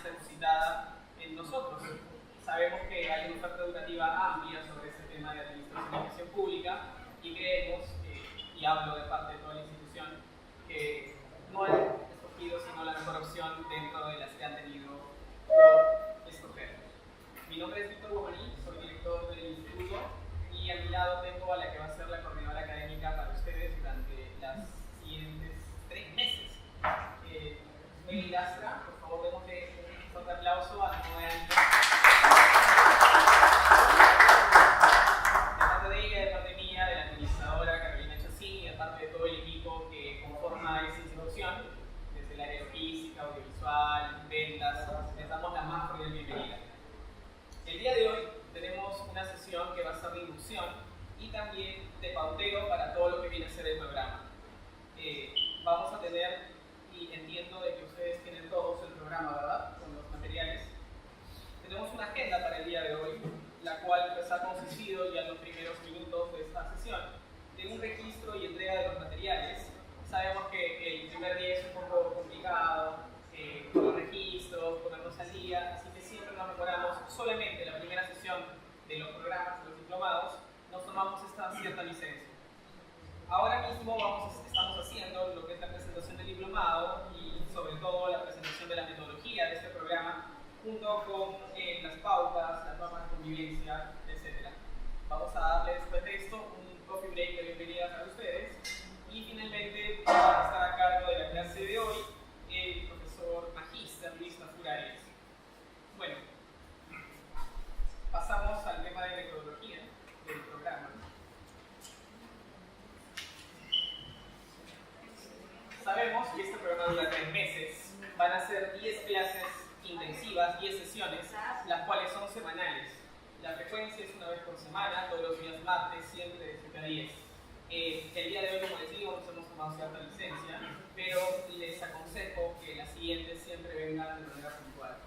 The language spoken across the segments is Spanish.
confianza depositada en nosotros. Sabemos que hay una oferta educativa amplia sobre este tema de administración y gestión pública y creemos, y hablo de parte de toda la institución, que no han escogido sino la mejor opción dentro de las que han tenido por escoger. Mi nombre es Víctor Guamaní, soy director del instituto y a mi lado tengo a la que va a ser la coordinadora académica para ustedes durante los siguientes 3 meses. Meli Lastra, por favor, démosle un fuerte aplauso a la 9 años. De parte de ella, de parte mía, de la administradora Carolina Chacín y de parte de todo el equipo que conforma esta institución, desde el área física, audiovisual, ventas, les damos la más cordial bienvenida. El día de hoy tenemos una sesión que va a ser de inducción y también de pauteo para todo lo que viene a ser el programa. Vamos a tener, y entiendo de que ustedes tienen todos el programa, ¿verdad? Con los materiales. Tenemos una agenda para el día de hoy, la cual pues, ha consistido ya en los primeros minutos de esta sesión de un registro y entrega de los materiales. Sabemos que el primer día es un poco complicado, con los registros, ponernos al día, así que siempre nos mejoramos. Solamente la primera sesión de los programas, de los diplomados, nos tomamos esta cierta licencia. Ahora mismo estamos haciendo lo que es la presentación del diplomado y sobre todo la presentación de la metodología de este programa junto con las pautas, las normas de convivencia, etc. Vamos a darle después de esto un coffee break de bienvenida para ustedes y finalmente va a estar a cargo de la clase de hoy el profesor magíster Luis Arias. Bueno, pasamos al tema de metodología del programa. Sabemos que este programa dura 3 meses, van a ser 10 clases intensivas, 10 sesiones, las cuales son semanales. La frecuencia es una vez por semana, todos los días martes, siempre de 7 a 10. El día de hoy, como les digo, nos hemos tomado cierta licencia, pero les aconsejo que las siguientes siempre vengan de manera puntual.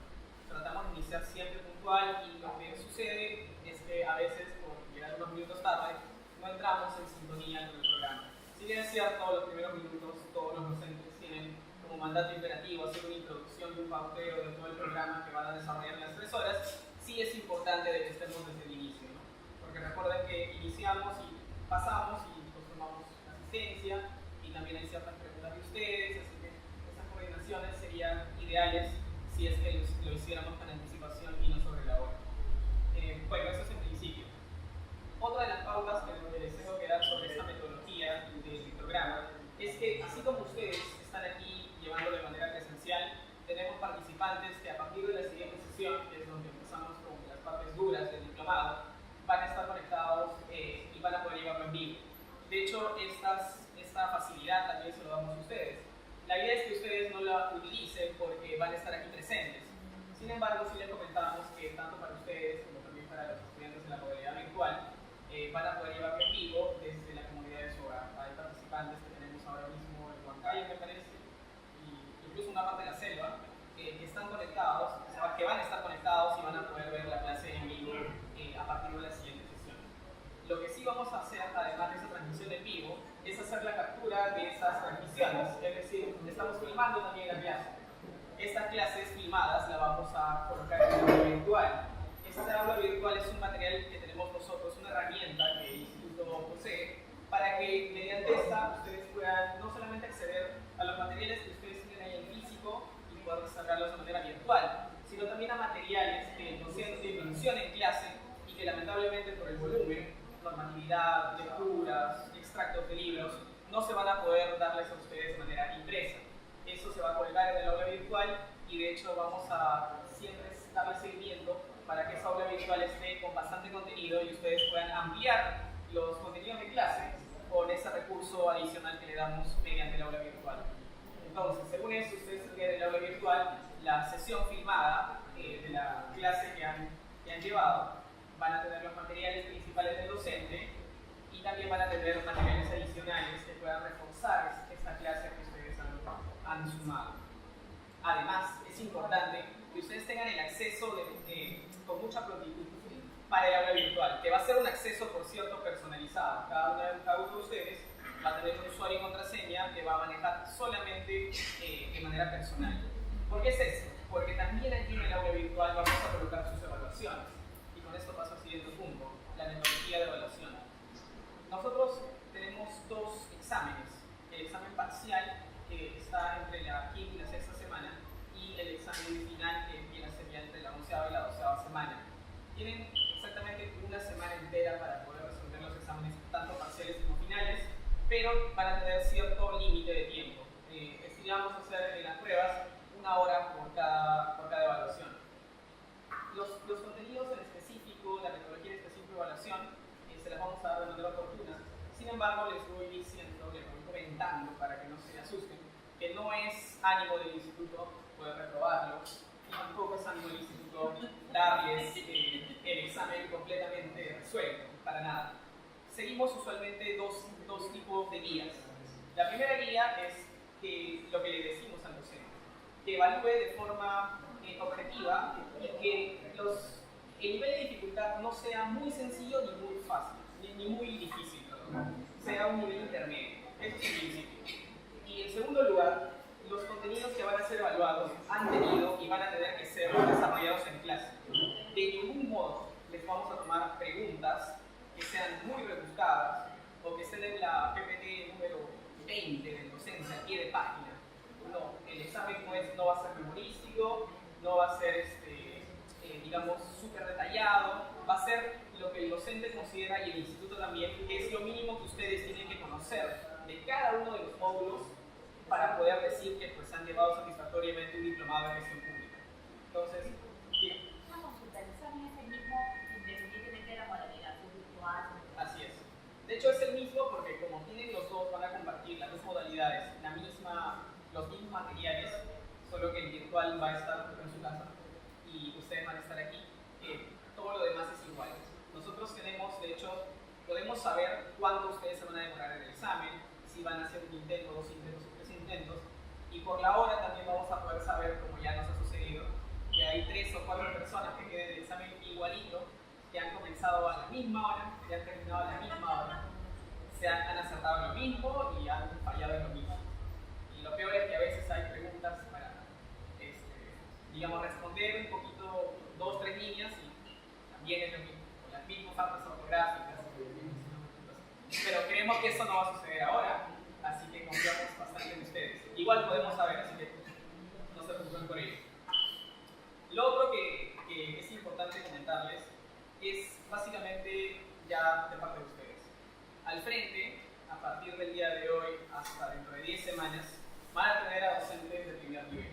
Tratamos de iniciar siempre puntual y lo que sucede es que a veces, por llegar unos minutos tarde, no entramos en sintonía con el programa. Si bien es cierto, los primeros minutos todos los docentes tienen como mandato imperativo hacer una introducción de un pauteo de todo el programa que van a desarrollar en las 3 horas, sí es importante de que estemos desde el inicio, ¿no? Porque recuerden que iniciamos y pasamos y pues tomamos asistencia y también hay ciertas preguntas de ustedes, así que esas coordinaciones serían ideales si es que lo hiciéramos con anticipación y no sobre la hora. Bueno, eso es en principio. Otra de las pautas que les tengo que dar sobre esta metodología del programa es que, así como ustedes están aquí llevándolo de manera presencial, tenemos participantes que a partir de la siguiente sesión, que es donde empezamos con las partes duras del diplomado, van a estar conectados y van a poder llevarlo en vivo. De hecho, esta facilidad también se lo damos a ustedes. La idea es que ustedes no la utilicen porque van a estar aquí presentes. Sin embargo, sí les comentamos que tanto para ustedes como también para los estudiantes de la modalidad virtual, van a poder llevarlo en vivo desde la comunidad de su hogar. Hay participantes que tenemos ahora mismo en Huancayo, me parece, y incluso una parte de la selva, que están conectados, o sea, que van a estar conectados y van a poder ver la clase en vivo a partir de la siguiente sesión. Lo que sí vamos a hacer, además de esa transmisión en vivo, es hacer la captura de esas transmisiones, es decir, estamos filmando también la clase. Estas clases filmadas las vamos a colocar en el aula virtual. Esta aula virtual es un material que tenemos nosotros, una herramienta que el instituto posee, para que mediante esta ustedes puedan no solamente acceder a los materiales que ustedes tienen ahí en físico y poder descargarlos de manera virtual, sino también a materiales que el docente menciona en clase y que lamentablemente por el volumen, normatividad, lecturas, extractos de libros, no se van a poder darles a ustedes de manera impresa. Eso se va a colgar en el aula virtual y de hecho vamos a siempre darle seguimiento para que esa aula virtual esté con bastante contenido y ustedes puedan ampliar los contenidos de clase con ese recurso adicional que le damos mediante el aula virtual. Entonces, según eso, ustedes tendrían en el aula virtual la sesión filmada de la clase que han llevado, van a tener los materiales principales del docente y también van a tener materiales adicionales que puedan reforzar esta clase que ustedes han sumado. Además, es importante que ustedes tengan el acceso con mucha prontitud para el aula virtual, que va a ser un acceso, por cierto, personalizado. Cada uno de ustedes va a tener un usuario y contraseña que va a manejar solamente de manera personal. ¿Por qué es eso? Porque también allí evaluaciones. Y con esto paso al siguiente punto, la metodología de evaluación. Nosotros tenemos dos exámenes, el examen parcial, que está entre la quinta y la sexta semana, y el examen final, que viene a ser ya entre la 11ª y la 12ª semana. Tienen exactamente una semana entera para poder resolver los exámenes, tanto parciales como finales, pero van a tener cierto límite de tiempo. Estimamos hacer en las pruebas 1 hora por cada evaluación. Los contenidos en específico, la metodología en específico de evaluación, se las vamos a dar de manera oportuna. Sin embargo, les voy diciendo, les voy comentando para que no se asusten, que no es ánimo del instituto poder reprobarlo, y tampoco es ánimo del instituto darles el examen completamente resuelto, para nada. Seguimos usualmente dos tipos de guías. La primera guía es lo que le decimos al docente, que evalúe de forma objetiva y que el nivel de dificultad no sea muy sencillo ni muy fácil, ni muy difícil, sea un nivel intermedio. Eso es el principio. Y en segundo lugar, los contenidos que van a ser evaluados han tenido y van a tener que ser desarrollados en clase. De ningún modo les vamos a tomar preguntas que sean muy rebuscadas o que estén en la PPT número 20 del docente al pie de página. No, el examen no va a ser memorístico, no va a ser, digamos, súper detallado, va a ser lo que el docente considera y el instituto también, que es lo mínimo que ustedes tienen que conocer de cada uno de los módulos para poder decir que pues, han llevado satisfactoriamente un diplomado en gestión pública. Entonces, bien. Una consulta, el examen es el mismo independientemente de la modalidad virtual. Así es. De hecho es el mismo porque como tienen los dos, van a compartir las dos modalidades, los mismos materiales, solo que el virtual va a estar en su casa y ustedes van a estar aquí. Todo lo demás es igual. Nosotros tenemos, de hecho, podemos saber cuándo ustedes se van a demorar en el examen, si van a hacer un intento, 2 intentos o 3 intentos, y por la hora también vamos a poder saber, como ya nos ha sucedido, que hay 3 o 4 personas que tienen el examen igualito, que han comenzado a la misma hora, que han terminado a la misma hora, han acertado en lo mismo y han fallado en lo mismo. Y lo peor es que a veces hay preguntas para, digamos, responder un poquito, 2 o 3 líneas y también es lo mismo, con las mismas faltas ortográficas. Pero creemos que eso no va a suceder ahora, así que confiamos bastante en ustedes. Igual podemos saber, así que no se preocupen por ello. Lo otro que es importante comentarles es básicamente ya de parte de ustedes. Al frente, a partir del día de hoy hasta dentro de 10 semanas, van a tener a docentes de primer nivel.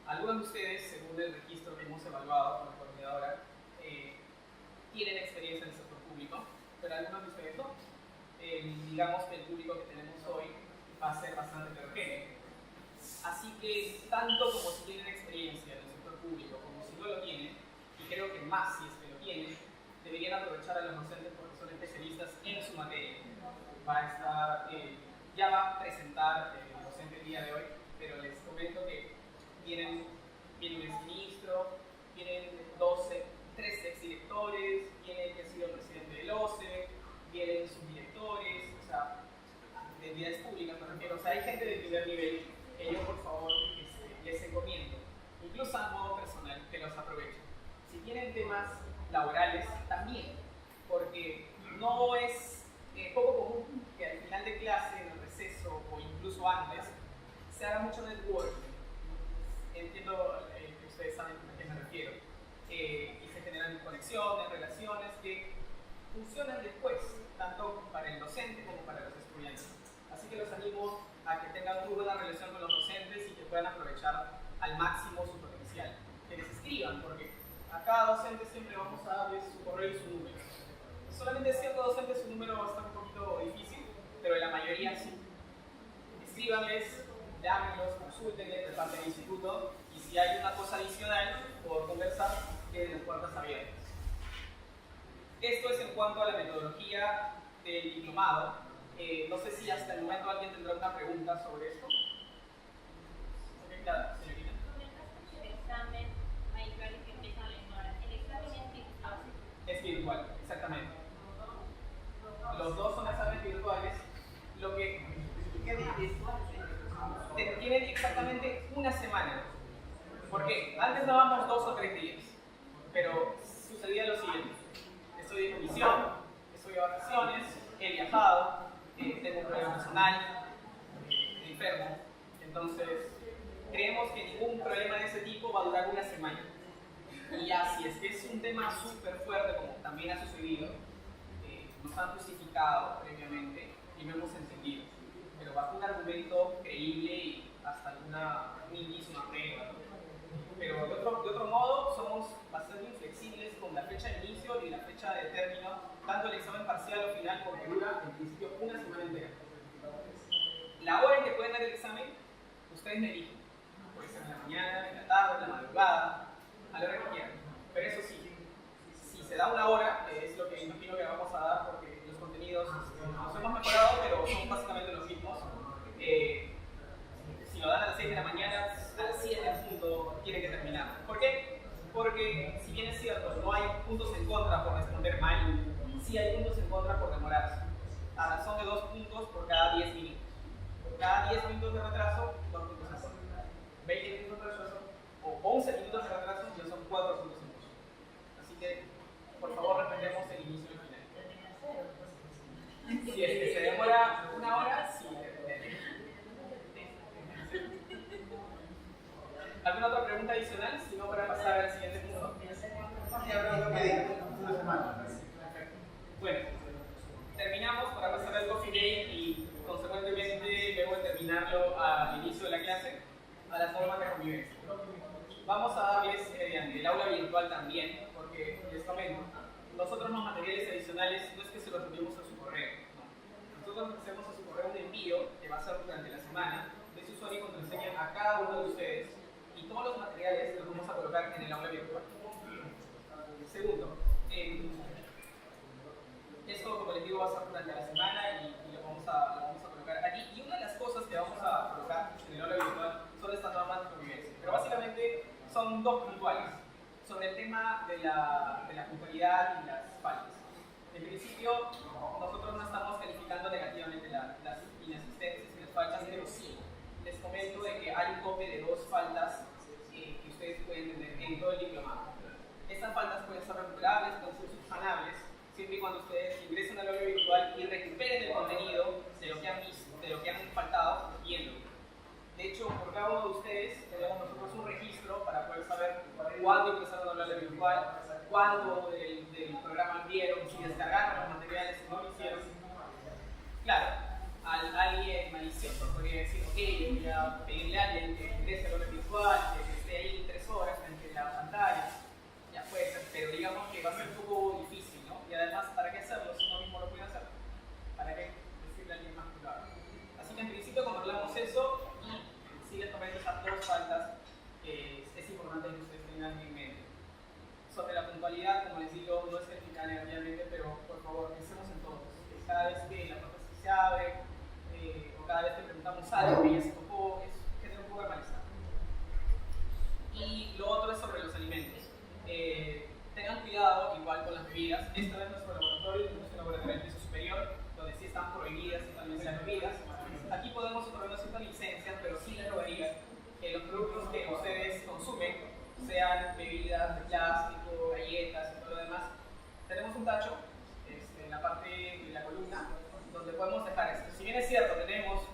Algunos de ustedes, según el registro que hemos evaluado con la coordinadora, tienen experiencia en el sector público, pero algunos de ustedes no. Digamos que el público que tenemos hoy va a ser bastante heterogéneo. Así que, tanto como si tienen experiencia en el sector público, como si no lo tienen, y creo que más si es que lo tienen, deberían aprovechar a los docentes porque son especialistas en su materia. Ya va a presentar el docente el día de hoy, pero les comento que viene un exministro, vienen 3 exdirectores, viene el que ha sido presidente del OCE, vienen subdirectores, o sea, de entidades públicas me refiero. O sea, hay gente de primer nivel que yo por favor les encomiendo, incluso a modo personal, que los aprovechen. Si tienen temas laborales, también, porque no es poco común que al final de clase, en el receso o incluso antes, se haga mucho networking. Entiendo que ustedes saben a qué me refiero. Y se generan conexiones, relaciones que funcionan después, tanto para el docente como para los estudiantes. Así que los animo a que tengan muy buena relación con los docentes y que puedan aprovechar al máximo su potencial. Que les escriban, porque a cada docente siempre vamos a darles su correo y su número. Solamente ciertos docentes su número va a estar un poquito difícil, pero la mayoría sí. Escríbanles, llámenlos, consúltenles de parte del instituto y si hay una cosa adicional por conversar, queden las puertas abiertas. Esto es en cuanto a la metodología del diplomado. No sé si hasta el momento alguien tendrá una pregunta sobre esto. Claro, señorita. El examen, hay varios que empiezan a ignorar. El examen es virtual. Es virtual, exactamente. Los dos son exámenes virtuales. Lo que tienen exactamente una semana. ¿Por qué? Antes dábamos 2 o 3 días. Pero sucedía lo siguiente: estoy de comisión, estoy de vacaciones, he viajado, tengo un problema personal, enfermo. Entonces, creemos que ningún problema de ese tipo va a durar una semana. Y ya, si es que es un tema súper fuerte, como también ha sucedido, nos han justificado previamente y no hemos entendido. Pero bajo un argumento creíble y hasta un inicio, una prueba, ¿no? Pero de otro modo, somos bastante inflexibles con la fecha de inicio y la fecha de término, tanto el examen parcial o final, porque dura en principio una semana entera. La hora en que pueden dar el examen, ustedes me eligen. Puede ser en la mañana, en la tarde, en la madrugada, a la hora que quieran. Pero eso sí, si se da una hora, es lo que imagino que vamos a dar, porque los contenidos nos hemos mejorado, pero son básicamente los mismos. Si lo dan a las 6 de la mañana, a las 7 en punto tiene que terminar. ¿Por qué? Porque, si bien es cierto, no hay puntos en contra por responder mal, sí hay puntos en contra por demorarse. A razón de 2 puntos por cada 10 minutos. Por cada 10 minutos de retraso, 2 puntos en contra. 20 minutos de retraso o 11 minutos de retraso ya son 4 puntos en contra. Así que, por favor, respetemos el inicio y el final. Si es que se demora una hora, sí. ¿Alguna otra pregunta adicional? Si no, para pasar al siguiente punto. Bueno, terminamos para pasar al coffee break y, consecuentemente, luego de terminarlo al inicio de la clase, a las normas de convivencia. Vamos a darles el aula virtual también, porque les comento, nosotros los materiales adicionales no es que se los enviemos a su correo, no. Nosotros hacemos a su correo un envío que va a ser durante la semana de su usuario y contraseña a cada uno de ustedes, y todos los materiales los vamos a colocar en el aula virtual. Segundo, esto, como les digo, va a ser durante la semana y lo vamos a colocar aquí. Y una de las cosas que vamos a colocar en el aula virtual son estas normas de convivencia. Pero básicamente son dos puntuales sobre el tema de la puntualidad y las faltas. En principio, nosotros no estamos calificando negativamente las inasistencias y las faltas, pero sí les comento de que hay un tope de 2 faltas que ustedes pueden tener en todo el diplomado. Estas faltas pueden ser recuperables, pueden ser subsanables, siempre y cuando ustedes ingresen al aula virtual y recuperen el contenido de lo que han visto, de lo que han faltado viendo. De hecho, por cada uno de ustedes tenemos nosotros un registro para poder saber cuándo ingresaron al aula virtual, cuándo del programa vieron, si descargaron los materiales, si no lo hicieron. Claro, alguien malicioso podría decir: ok, voy a pedirle a alguien que ingrese al aula virtual, que esté ahí 3 horas frente a la pantalla. Ya puede ser, pero digamos que va a ser un poco difícil, ¿no? Y además, ¿para qué hacerlo si uno mismo lo puede hacer? ¿Para qué decirle a alguien más que lo haga? Así que en principio controlamos eso y siguen tomando esas 2 faltas que es importante que ustedes tengan en mente. Sobre la puntualidad, como les digo, no es calificada negativamente, pero por favor, pensemos en todos. Cada vez que la puerta se abre o cada vez que preguntamos algo que ya se tocó, genera un poco de malestar. Y lo otro es sobre los alimentos. Tengan cuidado igual con las bebidas. Esta vez nuestro laboratorio es un laboratorio del piso superior, donde sí están prohibidas totalmente las bebidas. Aquí podemos otorgar ciertas licencias, pero sí les rogaría que los productos que ustedes consumen, sean bebidas de plástico, galletas y todo lo demás, tenemos un tacho en la parte de la columna donde podemos dejar esto. Si bien es cierto, tenemos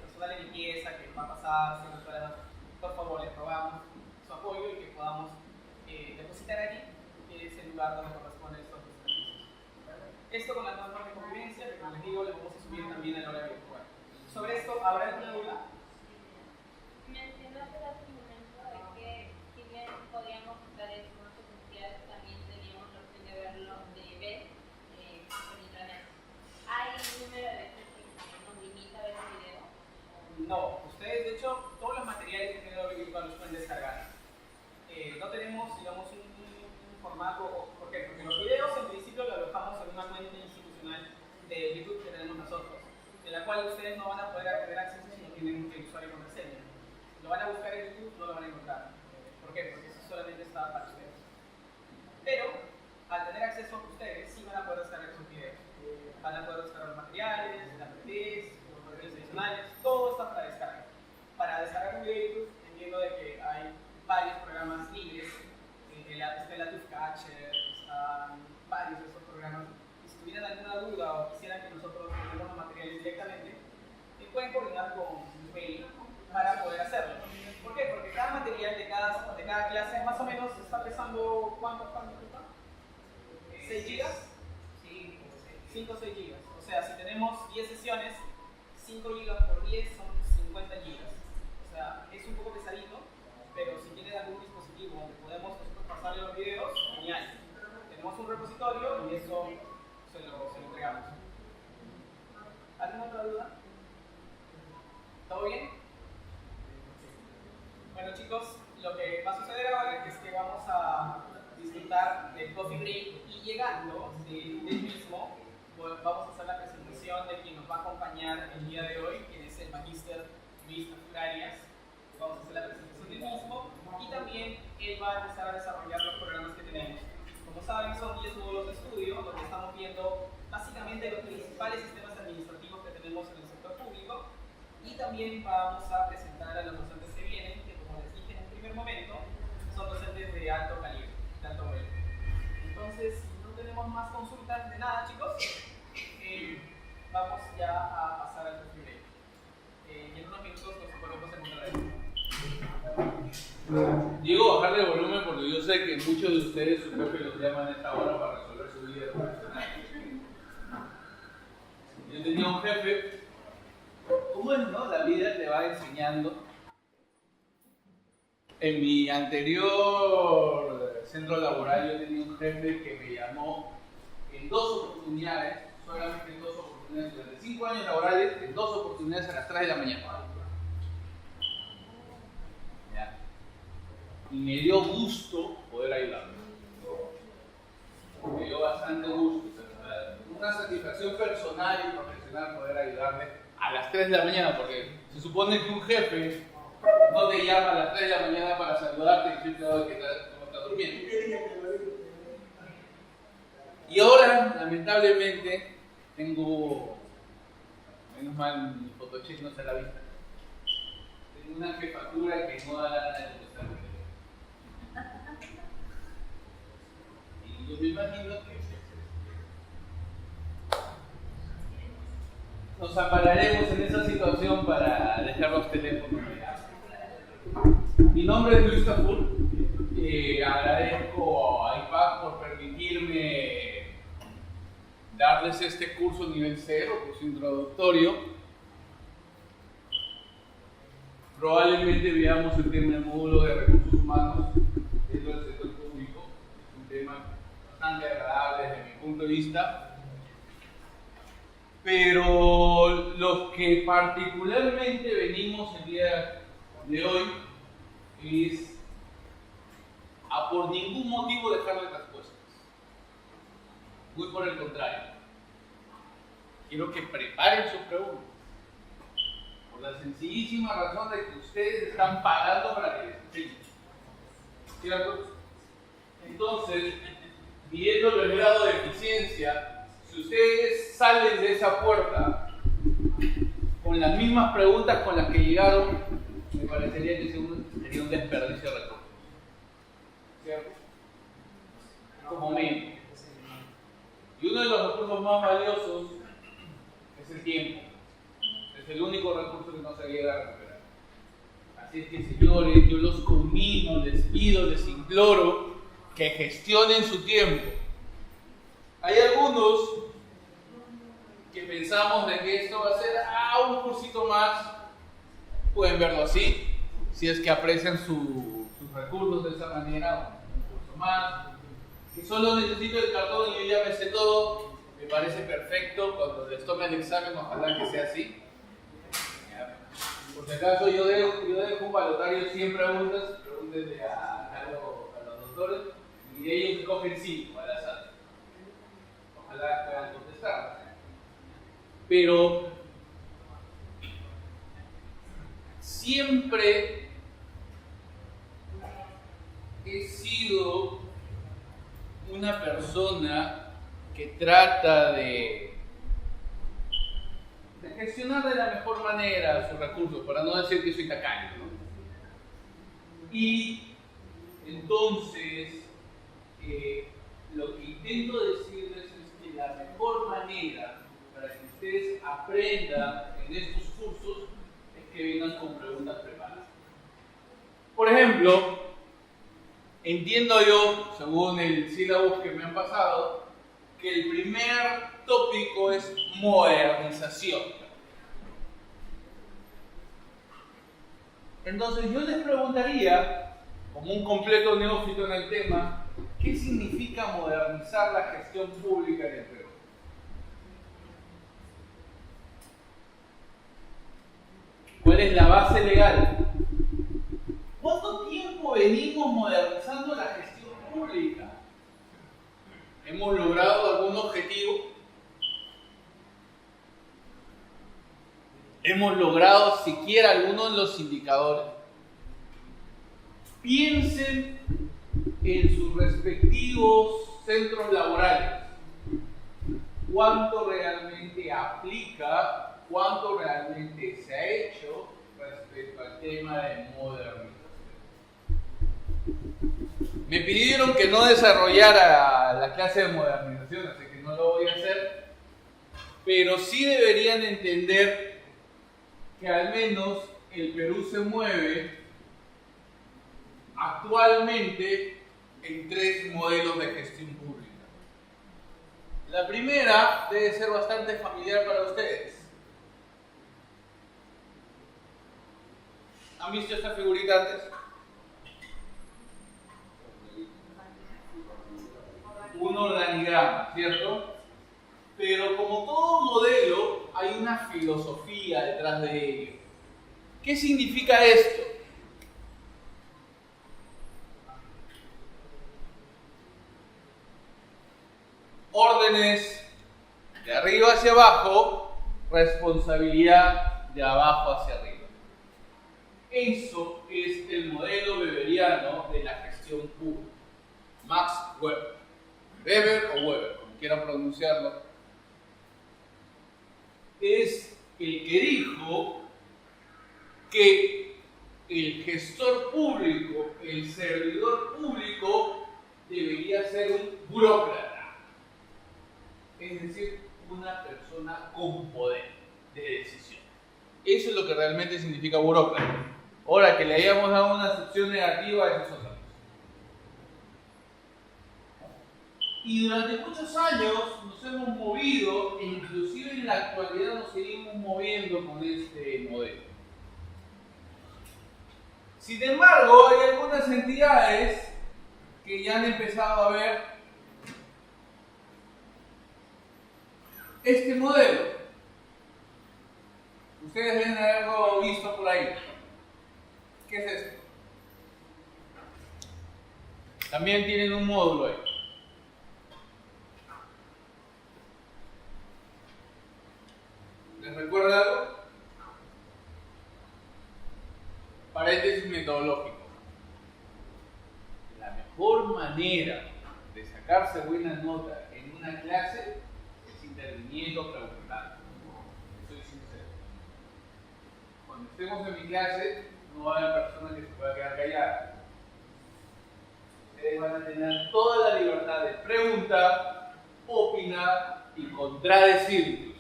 personal de limpieza que va a pasar, por favor, les rogamos su apoyo y que podamos depositar aquí, que es el lugar donde corresponde estos servicios. Esto con las normas de convivencia, que como les digo, les vamos a subir también al hora virtual. Sobre esto, ¿habrá alguna duda? Mencionaste hace un momento de que, si bien podíamos usar el formato presencial, también teníamos la opción de verlo, de ver por internet. ¿Hay un número de veces que nos limita a ver el video? No, ustedes, de hecho, todos los materiales que tienen el aula virtual los pueden descargar. No tenemos, digamos, un formato. ¿Por qué? Porque los videos en principio lo alojamos en una cuenta institucional de YouTube que tenemos nosotros, de la cual ustedes no van a poder tener acceso si no tienen el usuario y contraseña. Lo van a buscar en YouTube, no lo van a encontrar. ¿Por qué? Porque eso solamente está para ustedes. Pero, al tener acceso a ustedes, sí van a poder descargar esos videos. Van a poder descargar los materiales, las PPTs, los materiales adicionales, todo está para descargar. Para descargar un video de YouTube, entiendo de que hay varios programas libres. Este LaTeX-Catcher, están varios de esos programas. Y si tuvieran alguna duda o quisieran que nosotros mandemos los materiales directamente, pueden coordinar con Mail para poder hacerlo. ¿Por qué? Porque cada material de cada clase más o menos está pesando, ¿cuánto está? ¿6 gigas? 5 o 6 gigas. O sea, si tenemos 10 sesiones, 5 gigas por 10 son 50 gigas. O sea, es un poco pesadito, pero si tienen algún dispositivo donde podemos nosotros pasarle los videos, genial. Tenemos un repositorio y eso se lo entregamos. ¿Alguna otra duda? ¿Todo bien? Bueno chicos, lo que va a suceder ahora es que vamos a disfrutar del coffee break y llegando del mismo, vamos a hacer la presentación de quien nos va a acompañar el día de hoy, que es el Magíster Luis Arias. Vamos a hacer la presentación del mismo y también él va a empezar a desarrollar los programas que tenemos. Como saben, son 10 módulos de estudio donde estamos viendo básicamente los principales sistemas administrativos que tenemos en el sector público. Y también vamos a presentar a los docentes que vienen, que como les dije en un primer momento, son docentes de alto calibre, de alto nivel. Entonces, si no tenemos más consultas de nada, chicos, vamos ya a pasar al coffee break. Y en unos minutos nos ponemos en un horario. Digo bajarle el volumen porque yo sé que muchos de ustedes, su jefe los llaman a esta hora para resolver su vida profesional. Yo tenía un jefe. ¿Cómo es, no? La vida te va enseñando. En mi anterior centro laboral yo tenía un jefe que me llamó en 2 oportunidades, solamente en 2 oportunidades, durante 5 años laborales, en 2 oportunidades a las 3 de la mañana. ¿Ya? Y me dio gusto poder ayudarme. Me dio bastante gusto, una satisfacción personal y profesional poder ayudarle a las 3 de la mañana, porque se supone que un jefe no te llama a las 3 de la mañana para saludarte y decirte que estás durmiendo. Y ahora, lamentablemente, tengo, menos mal mi Photoshop no se la vista, tengo una jefatura que no da la gana de contestarme. Y yo me imagino que nos ampararemos en esa situación para dejar los teléfonos. Mi nombre es Luis Tafur. Agradezco a IPAC por permitirme darles este curso nivel 0, curso introductorio. Probablemente veamos el tema del módulo de recursos humanos dentro del sector público. Es un tema bastante agradable desde mi punto de vista. Pero lo que particularmente venimos el día de hoy es a por ningún motivo dejarle respuestas. Muy por el contrario. Quiero que preparen sus preguntas. Por la sencillísima razón de que ustedes están pagando para que les enseñen. ¿Cierto? Entonces, viendo el grado de eficiencia, si ustedes salen de esa puerta con las mismas preguntas con las que llegaron, me parecería que sería un desperdicio de recursos. ¿Cierto? Como mínimo. Y uno de los recursos más valiosos es el tiempo. Es el único recurso que no se llega a recuperar. Así es que, señores, yo los conmino, les pido, les imploro que gestionen su tiempo. Hay algunos que pensamos de que esto va a ser un cursito más, pueden verlo así, si es que aprecian sus recursos de esa manera, un curso más, que solo necesito el cartón y yo ya me sé todo, me parece perfecto. Cuando les tome el examen, ojalá que sea así. Por si acaso, yo dejo un balotario 100 preguntas, pregúntenle a los doctores, y ellos escogen 5 al azar. Ojalá puedan contestar. Pero siempre he sido una persona que trata de gestionar de la mejor manera sus recursos, para no decir que soy tacaño, ¿no? Y entonces lo que intento decirles es que la mejor manera para que ustedes aprendan en estos cursos es que vengan con preguntas preparadas. Por ejemplo, entiendo yo, según el sílabus que me han pasado, que el primer tópico es modernización. Entonces yo les preguntaría, como un completo neófito en el tema, ¿qué significa modernizar la gestión pública en el Perú? ¿Cuál es la base legal? ¿Cuánto tiempo venimos modernizando la gestión pública? ¿Hemos logrado algún objetivo? ¿Hemos logrado siquiera alguno de los indicadores? Piensen en sus respectivos centros laborales. ¿Cuánto realmente aplica? ¿Cuánto realmente se ha hecho respecto al tema de modernización? Me pidieron que no desarrollara la clase de modernización, así que no lo voy a hacer, pero sí deberían entender que al menos el Perú se mueve actualmente en 3 modelos de gestión pública. La primera debe ser bastante familiar para ustedes. ¿Han visto esta figurita antes? Un organigrama, ¿cierto? Pero como todo modelo, hay una filosofía detrás de ello. ¿Qué significa esto? Órdenes de arriba hacia abajo, responsabilidad de abajo hacia arriba. Eso es el modelo weberiano de la gestión pública. Max Weber. Weber o Weber, como quieran pronunciarlo. Es el que dijo que el gestor público, el servidor público, debería ser un burócrata. Es decir, una persona con poder de decisión. Eso es lo que realmente significa burócrata. Ahora, que le hayamos dado una acepción negativa, eso es otra cosa. Y durante muchos años nos hemos movido, e inclusive en la actualidad nos seguimos moviendo con este modelo. Sin embargo, hay algunas entidades que ya han empezado a ver este modelo. Ustedes deben haberlo visto por ahí. ¿Qué es esto? También tienen un módulo ahí. ¿Les recuerda algo? Paréntesis metodológico. La mejor manera de sacarse buenas notas en una clase es interviniendo, preguntando. Soy sincero. Cuando estemos en mi clase, no va a haber persona que se pueda quedar callada. Ustedes van a tener toda la libertad de preguntar, opinar y contradecir.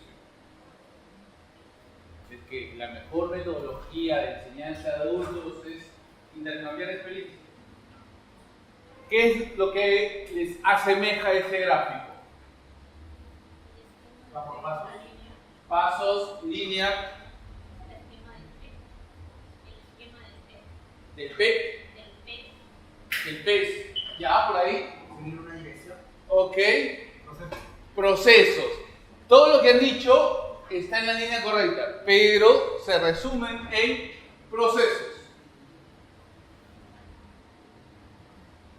Es que la mejor metodología de enseñanza de adultos es intercambiar experiencias. ¿Qué es lo que les asemeja ese gráfico? Paso a paso. Pasos, línea. Del P. Del pez. Ya, por ahí. Seguir una dirección. Ok. Procesos. Todo lo que han dicho está en la línea correcta, pero se resumen en procesos.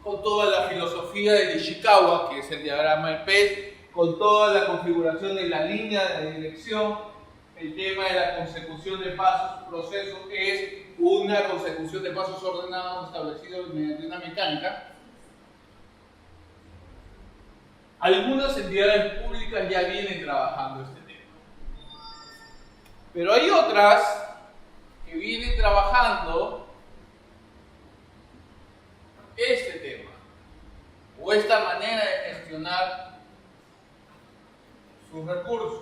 Con toda la filosofía de Ishikawa, que es el diagrama del pez, con toda la configuración de la línea de dirección, el tema de la consecución de pasos, proceso es una consecución de pasos ordenados establecidos mediante una mecánica. Algunas entidades públicas ya vienen trabajando este tema. Pero hay otras que vienen trabajando este tema, o esta manera de gestionar sus recursos.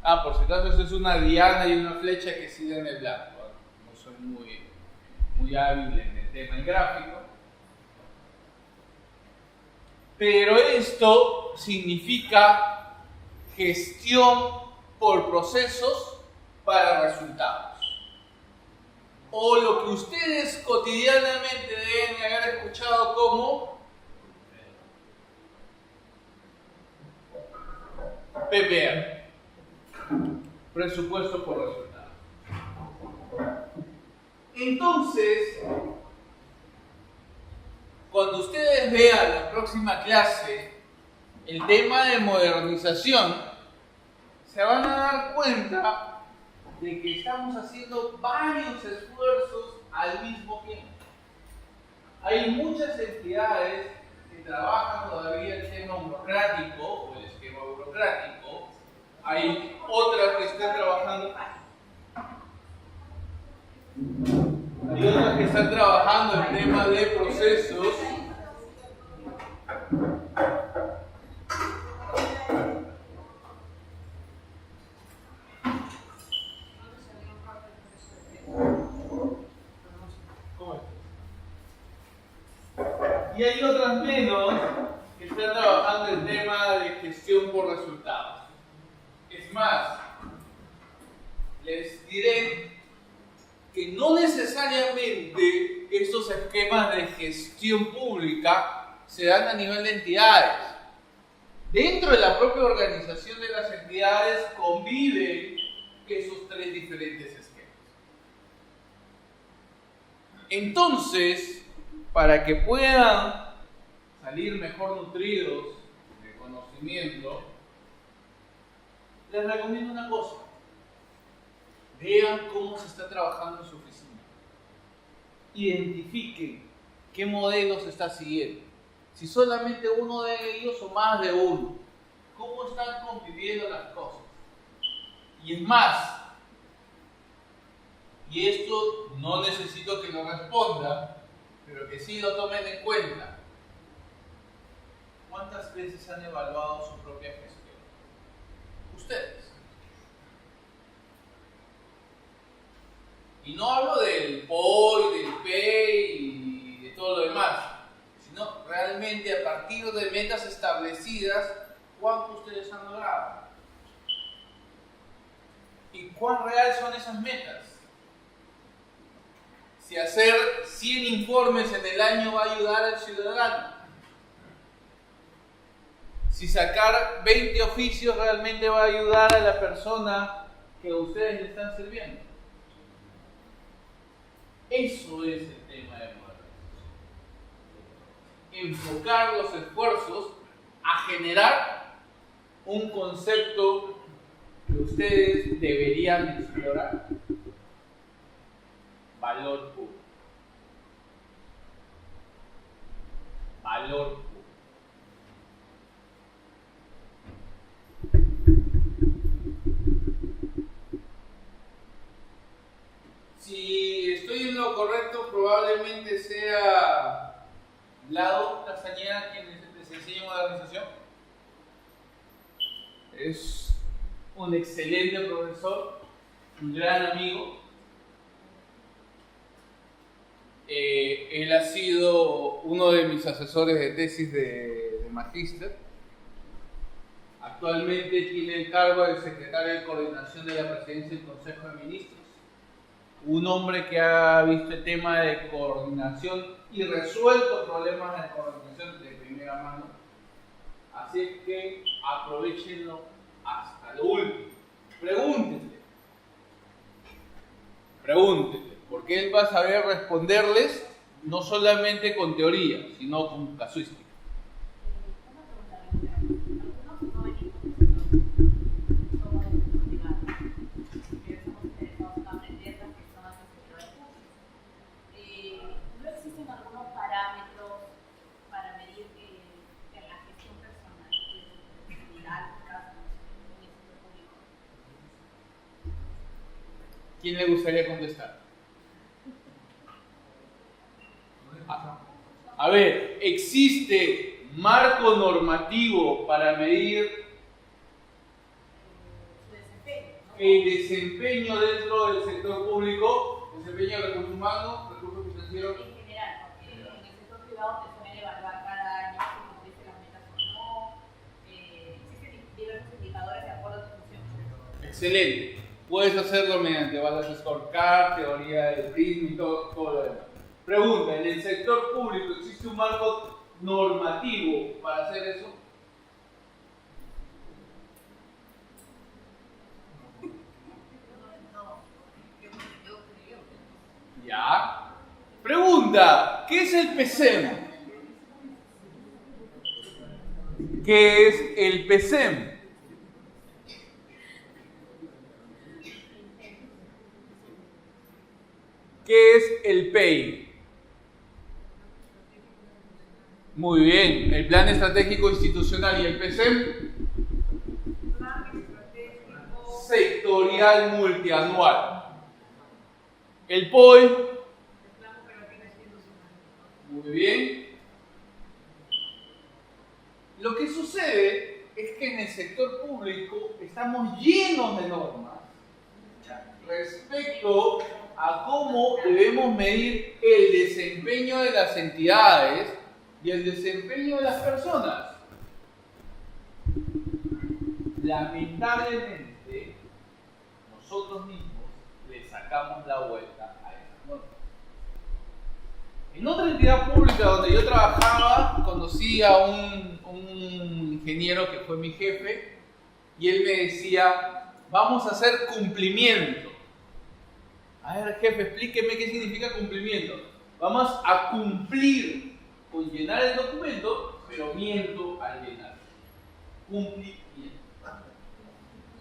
Ah, por si acaso, eso es una diana y una flecha que siguen el blanco. No soy muy hábil en el tema gráfico. Pero esto significa gestión por procesos para resultados. O lo que ustedes cotidianamente deben haber escuchado como PPR. Presupuesto por resultados. Entonces, cuando ustedes vean la próxima clase el tema de modernización, se van a dar cuenta de que estamos haciendo varios esfuerzos al mismo tiempo. Hay muchas entidades que trabajan todavía el tema burocrático o el esquema burocrático. Hay otras que están trabajando. Hay otras que están trabajando el tema de procesos. Y hay otras menos que están trabajando el tema de gestión por resultados. Es más, les diré que no necesariamente estos esquemas de gestión pública se dan a nivel de entidades. Dentro de la propia organización de las entidades conviven esos tres diferentes esquemas. Entonces, para que puedan salir mejor nutridos de conocimiento, les recomiendo una cosa. Vean cómo se está trabajando en su oficina. Identifiquen qué modelo se está siguiendo. Si solamente uno de ellos o más de uno. Cómo están conviviendo las cosas. Y es más, y esto no necesito que lo respondan, pero que sí lo tomen en cuenta. ¿Cuántas veces han evaluado su propia gestión? Ustedes. Y no hablo del POI, del PEI y de todo lo demás, sino realmente a partir de metas establecidas, ¿cuánto ustedes han logrado? ¿Y cuán real son esas metas? Si hacer 100 informes en el año va a ayudar al ciudadano. Si sacar 20 oficios realmente va a ayudar a la persona que ustedes le están sirviendo. Eso es el tema de modernización. Enfocar los esfuerzos a generar un concepto que ustedes deberían explorar. Valor puro. Valor puro. Si estoy en lo correcto, probablemente sea Vlado Castañeda quien les enseña modernización. Es un excelente profesor, un gran amigo. Él ha sido uno de mis asesores de tesis de magíster. Actualmente tiene el cargo de secretario de coordinación de la presidencia del Consejo de Ministros. Un hombre que ha visto el tema de coordinación y resuelto problemas de coordinación de primera mano. Así que aprovechenlo hasta lo último. Pregúntenle, porque él va a saber responderles no solamente con teoría, sino con casuística. No es ¿Quién le gustaría contestar? A ver, ¿existe marco normativo para medir el desempeño dentro del sector público? ¿Desempeño de recursos humanos, recursos financieros? En general, porque en el sector privado te suelen evaluar cada año si cumpliste las metas o no. Existen diversos indicadores de acuerdo a tu función. Excelente. Puedes hacerlo mediante balas scorecard, teoría del prisma y todo lo demás. Pregunta, ¿en el sector público existe un marco normativo para hacer eso? Ya. Pregunta, ¿qué es el PCEM? ¿Qué es el PCEM? ¿Qué es el PEI? Muy bien, el Plan Estratégico Institucional y el PCEM. Sectorial multianual. El POI. Muy bien. Lo que sucede es que en el sector público estamos llenos de normas respecto a cómo debemos medir el desempeño de las entidades y el desempeño de las personas. Lamentablemente, nosotros mismos le sacamos la vuelta a esas normas. En otra entidad pública donde yo trabajaba, conocí a un ingeniero que fue mi jefe y él me decía, vamos a hacer cumplimiento. A ver, jefe, explíqueme qué significa cumplimiento. Vamos a cumplir con llenar el documento, pero miento al llenar. Cumplimiento.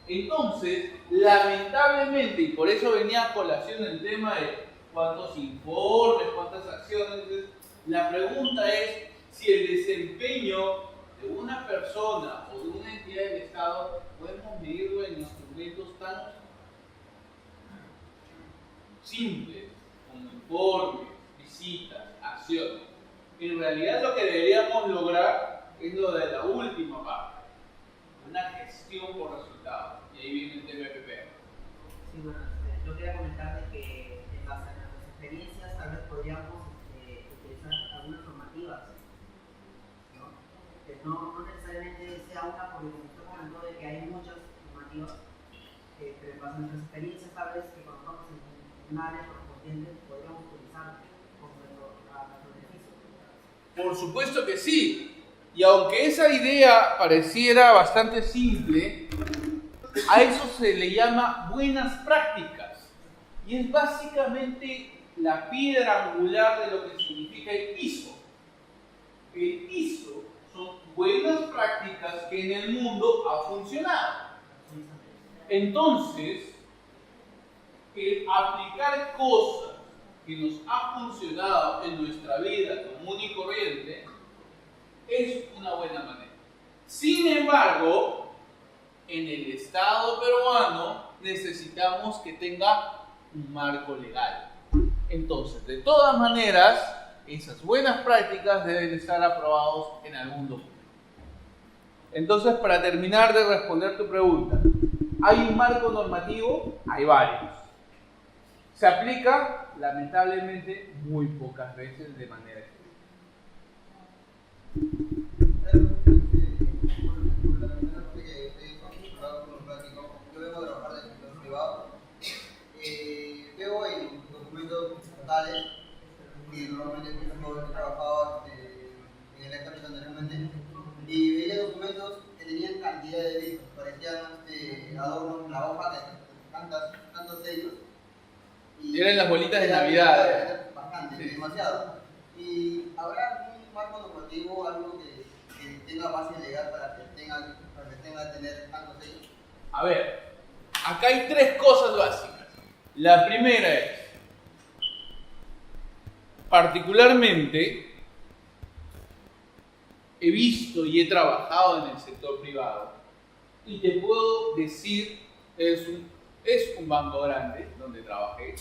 Entonces, lamentablemente, y por eso venía a colación el tema de cuántos informes, cuántas acciones, la pregunta es si el desempeño de una persona o de una entidad del Estado podemos medirlo en instrumentos tan simples como informes, visitas, acciones. En realidad lo que deberíamos lograr es lo de la última parte, una gestión por resultados. Y ahí viene el TPP. Sí, bueno, yo quería comentar de que en base a nuestras experiencias tal vez podríamos utilizar algunas normativas, ¿no? Que no necesariamente sea una, porque como usted comentó de que hay muchas normativas, pero en base a nuestras experiencias tal vez que cuando estamos en un área correspondiente podríamos utilizar como nuestro beneficio. Por supuesto que sí. Y aunque esa idea pareciera bastante simple, a eso se le llama buenas prácticas. Y es básicamente la piedra angular de lo que significa el ISO. El ISO son buenas prácticas que en el mundo ha funcionado. Entonces, el aplicar cosas que nos ha funcionado en nuestra vida común y corriente es una buena manera. Sin embargo, en el Estado peruano necesitamos que tenga un marco legal. Entonces, de todas maneras, esas buenas prácticas deben estar aprobados en algún documento. Entonces, para terminar de responder tu pregunta, ¿hay un marco normativo? Hay varios. Se aplica, lamentablemente, muy pocas veces de manera efectiva. Yo vengo a trabajar en el sector privado. Veo en documentos estatales que normalmente he trabajado en el extranjero anteriormente y veía documentos que tenían cantidad de listas, parecían adornos en la hoja de tantos sellos. Eran las bolitas de Navidad. Bastante, sí. demasiado. ¿Y habrá algún marco normativo, algo que tenga base legal para que tenga que tener tantos sellos? A ver, acá hay tres cosas básicas. La primera es, particularmente, he visto y he trabajado en el sector privado y te puedo decir, es un es un banco grande donde trabajé,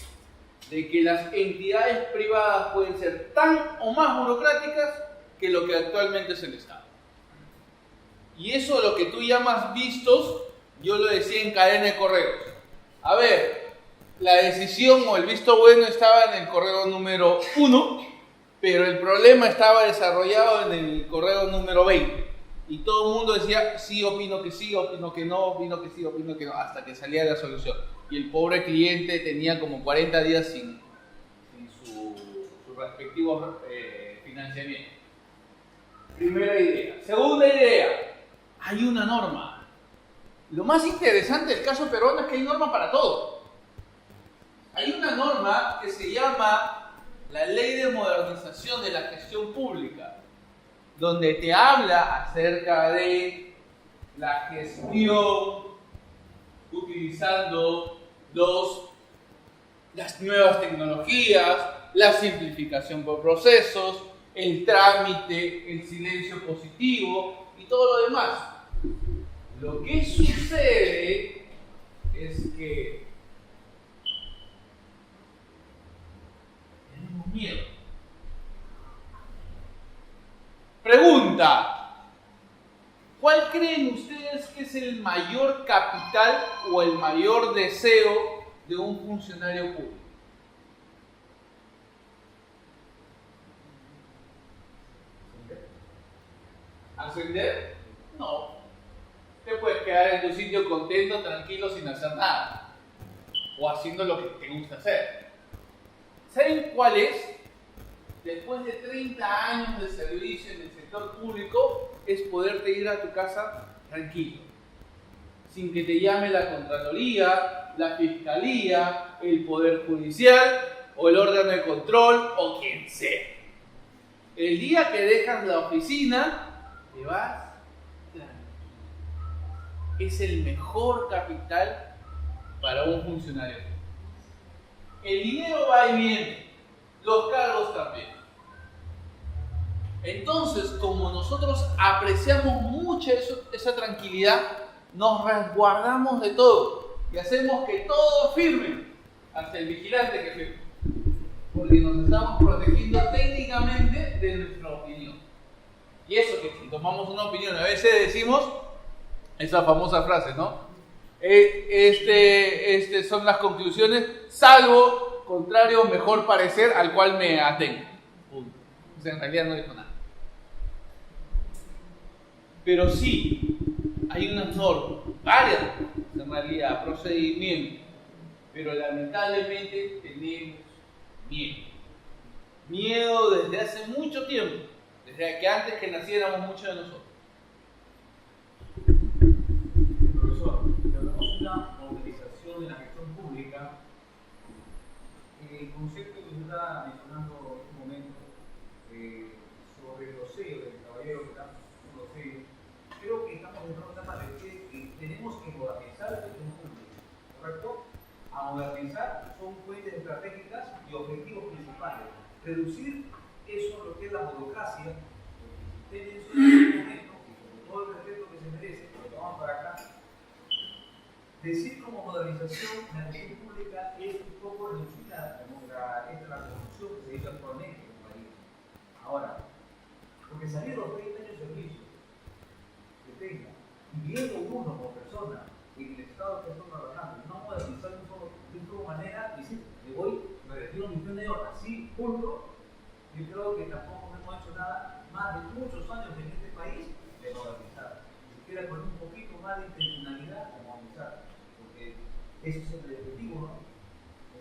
de que las entidades privadas pueden ser tan o más burocráticas que lo que actualmente es el Estado. Y eso, lo que tú llamas vistos, yo lo decía en cadena de correos. A ver, la decisión o el visto bueno estaba en el correo número 1, pero el problema estaba desarrollado en el correo número 20. Y todo el mundo decía, sí, opino que sí, opino que no, opino que sí, opino que no, hasta que salía la solución. Y el pobre cliente tenía como 40 días sin su respectivo financiamiento. Primera idea. Segunda idea, hay una norma. Lo más interesante del caso peruano es que hay norma para todo. Hay una norma que se llama la Ley de Modernización de la Gestión Pública, donde te habla acerca de la gestión utilizando las nuevas tecnologías, la simplificación por procesos, el trámite, el silencio positivo y todo lo demás. Lo que sucede es que tenemos miedo. Pregunta: ¿cuál creen ustedes que es el mayor capital o el mayor deseo de un funcionario público? ¿Ascender? No. Te puedes quedar en tu sitio contento, tranquilo, sin hacer nada. O haciendo lo que te gusta hacer. ¿Saben cuál es? Después de 30 años de servicio en el sector público, es poderte ir a tu casa tranquilo. Sin que te llame la Contraloría, la Fiscalía, el Poder Judicial o el órgano de control o quien sea. El día que dejas la oficina, te vas tranquilo. Es el mejor capital para un funcionario. El dinero va y viene, los cargos también. Entonces, como nosotros apreciamos mucho esa tranquilidad, nos resguardamos de todo y hacemos que todo firme, hasta el vigilante que firme, porque nos estamos protegiendo técnicamente de nuestra opinión. Y eso, que si tomamos una opinión, a veces decimos esa famosa frase, ¿no? Son las conclusiones, salvo contrario, mejor parecer al cual me atengo. Punto. O sea, en realidad no dijo nada. Pero sí, hay unas normas, varias en realidad, procedimientos, pero lamentablemente tenemos miedo. Miedo desde hace mucho tiempo, desde que antes que naciéramos muchos de nosotros. Profesor, tenemos una movilización de la gestión pública. El concepto que usted está mencionando en este momento sobre los sellos del caballero que está con los sellos, creo que estamos en una etapa de que tenemos que modernizar la gestión pública, ¿correcto? A modernizar son fuentes estratégicas y objetivos principales. Reducir eso, lo que es la burocracia, ustedes en este momento, y con todo el respeto que se merece, porque vamos para acá, decir como modernización la gestión pública es un poco reducir la corrupción que se hizo actualmente en el país. Ahora, porque salir los 30 años de servicio que tenga, y viendo uno como persona en el estado que está trabajando, no modernizar de una manera, decir, me retiro mi fin de hora, así, punto. Yo creo que tampoco hemos hecho nada más de muchos años en este país de modernizar. Si quiera poner un poquito más de intencionalidad de modernizar, porque ese es el objetivo, ¿no?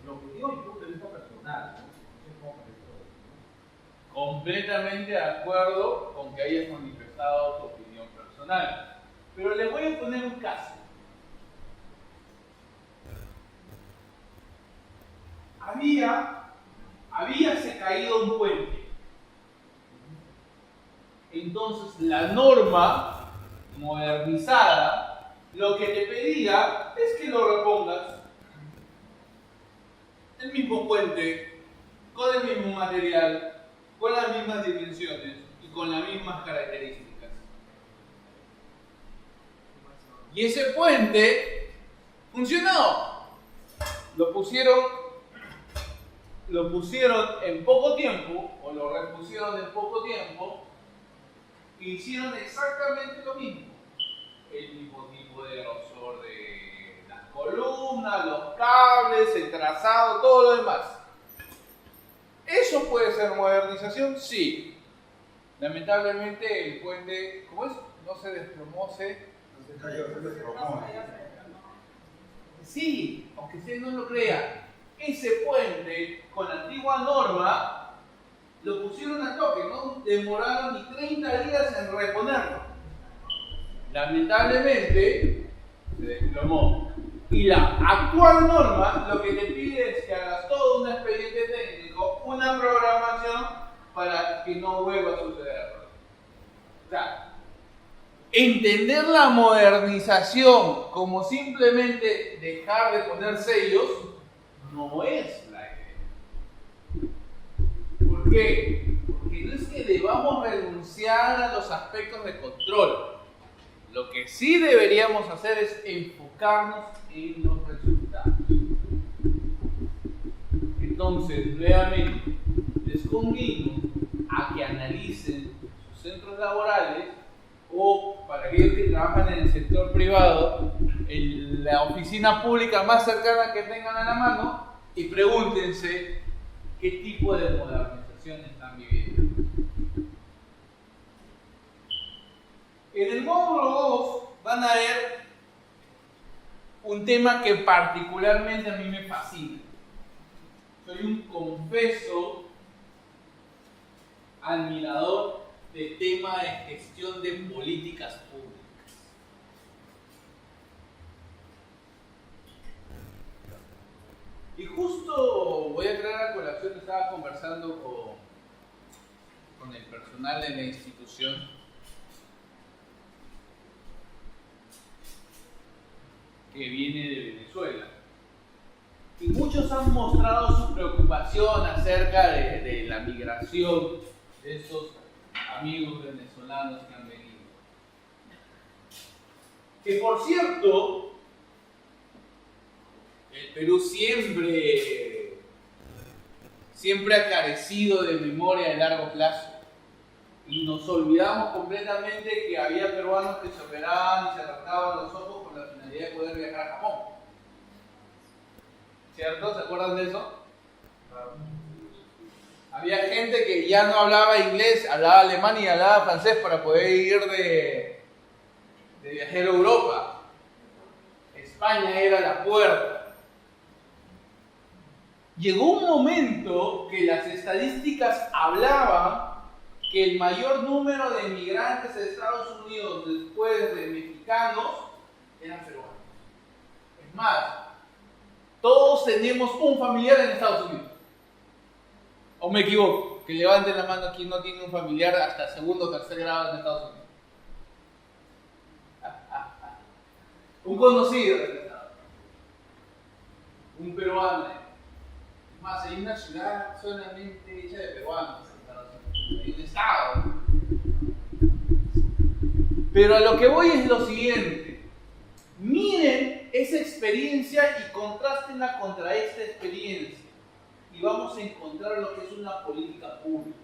El objetivo desde el punto de vista personal, ¿no? No sé cómo parece todo eso, ¿no? Completamente de acuerdo con que hayas manifestado tu opinión personal. Pero les voy a poner un caso. Habíase caído un puente. Entonces la norma modernizada lo que te pedía es que lo repongas. El mismo puente, con el mismo material, con las mismas dimensiones y con las mismas características. Y ese puente funcionó. lo pusieron en poco tiempo, o lo repusieron en poco tiempo, e hicieron exactamente lo mismo. El mismo tipo de grosor de las columnas, los cables, el trazado, todo lo demás. ¿Eso puede ser modernización? Sí. Lamentablemente el puente, ¿cómo es? No se desplomó, Sí, aunque usted no lo crea, ese puente con la antigua norma lo pusieron a toque, no demoraron ni 30 días en reponerlo. Lamentablemente se desplomó. Y la actual norma lo que te pide es que hagas todo un expediente técnico, una programación para que no vuelva a suceder. O sea, entender la modernización como simplemente dejar de poner sellos no es la idea. ¿Por qué? Porque no es que debamos renunciar a los aspectos de control. Lo que sí deberíamos hacer es enfocarnos en los resultados. Entonces, nuevamente, les convido a que analicen sus centros laborales o, para aquellos que trabajan en el sector privado, en la oficina pública más cercana que tengan a la mano y pregúntense qué tipo de modernización están viviendo. En el módulo 2 van a ver un tema que particularmente a mí me fascina. Soy un confeso admirador del tema de gestión de políticas públicas. Y justo voy a traer a colación, estaba conversando con el personal de la institución que viene de Venezuela. Y muchos han mostrado su preocupación acerca de la migración de esos amigos venezolanos que han venido. Que por cierto, el Perú siempre ha carecido de memoria de largo plazo. Y nos olvidamos completamente que había peruanos que se operaban y se rascaban los ojos con la finalidad de poder viajar a Japón. ¿Cierto? ¿Se acuerdan de eso? Había gente que ya no hablaba inglés, hablaba alemán y hablaba francés para poder ir de viajero a Europa. España era la puerta. Llegó un momento que las estadísticas hablaban que el mayor número de migrantes de Estados Unidos después de mexicanos eran peruanos. Es más, todos tenemos un familiar en Estados Unidos. ¿O me equivoco? Que levanten la mano quien no tiene un familiar hasta segundo o tercer grado en Estados Unidos. Un conocido del Estado. Un peruano. Es más, hay una ciudad solamente hecha de peruanos. Hay un estado. Pero a lo que voy es lo siguiente. Miren esa experiencia y contrástenla contra esta experiencia. Y vamos a encontrar lo que es una política pública.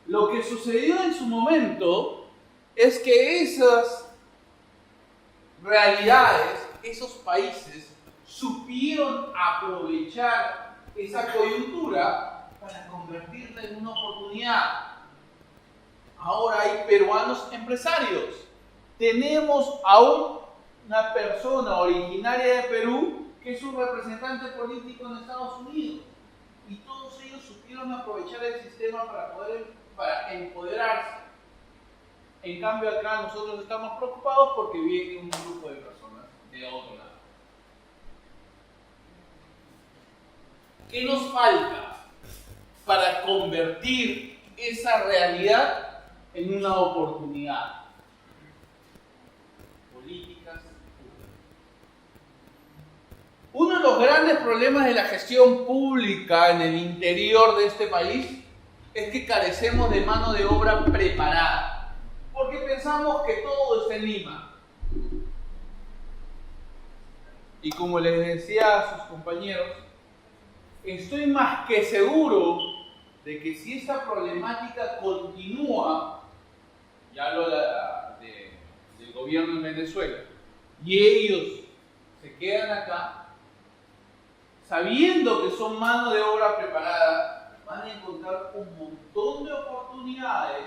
Lo que sucedió en su momento es que esas realidades, esos países, supieron aprovechar esa coyuntura para convertirla en una oportunidad. Ahora hay peruanos empresarios. Tenemos a una persona originaria de Perú que es un representante político en Estados Unidos. Y todos ellos supieron aprovechar el sistema para empoderarse. En cambio acá nosotros estamos preocupados porque viene un grupo de personas de otro lado. ¿Qué nos falta para convertir esa realidad en una oportunidad? Políticas públicas. Uno de los grandes problemas de la gestión pública en el interior de este país es que carecemos de mano de obra preparada, porque pensamos que todo está en Lima. y como les decía a sus compañeros, estoy más que seguro de que si esta problemática continúa, ya hablo del gobierno en Venezuela, y ellos se quedan acá, sabiendo que son mano de obra preparada, van a encontrar un montón de oportunidades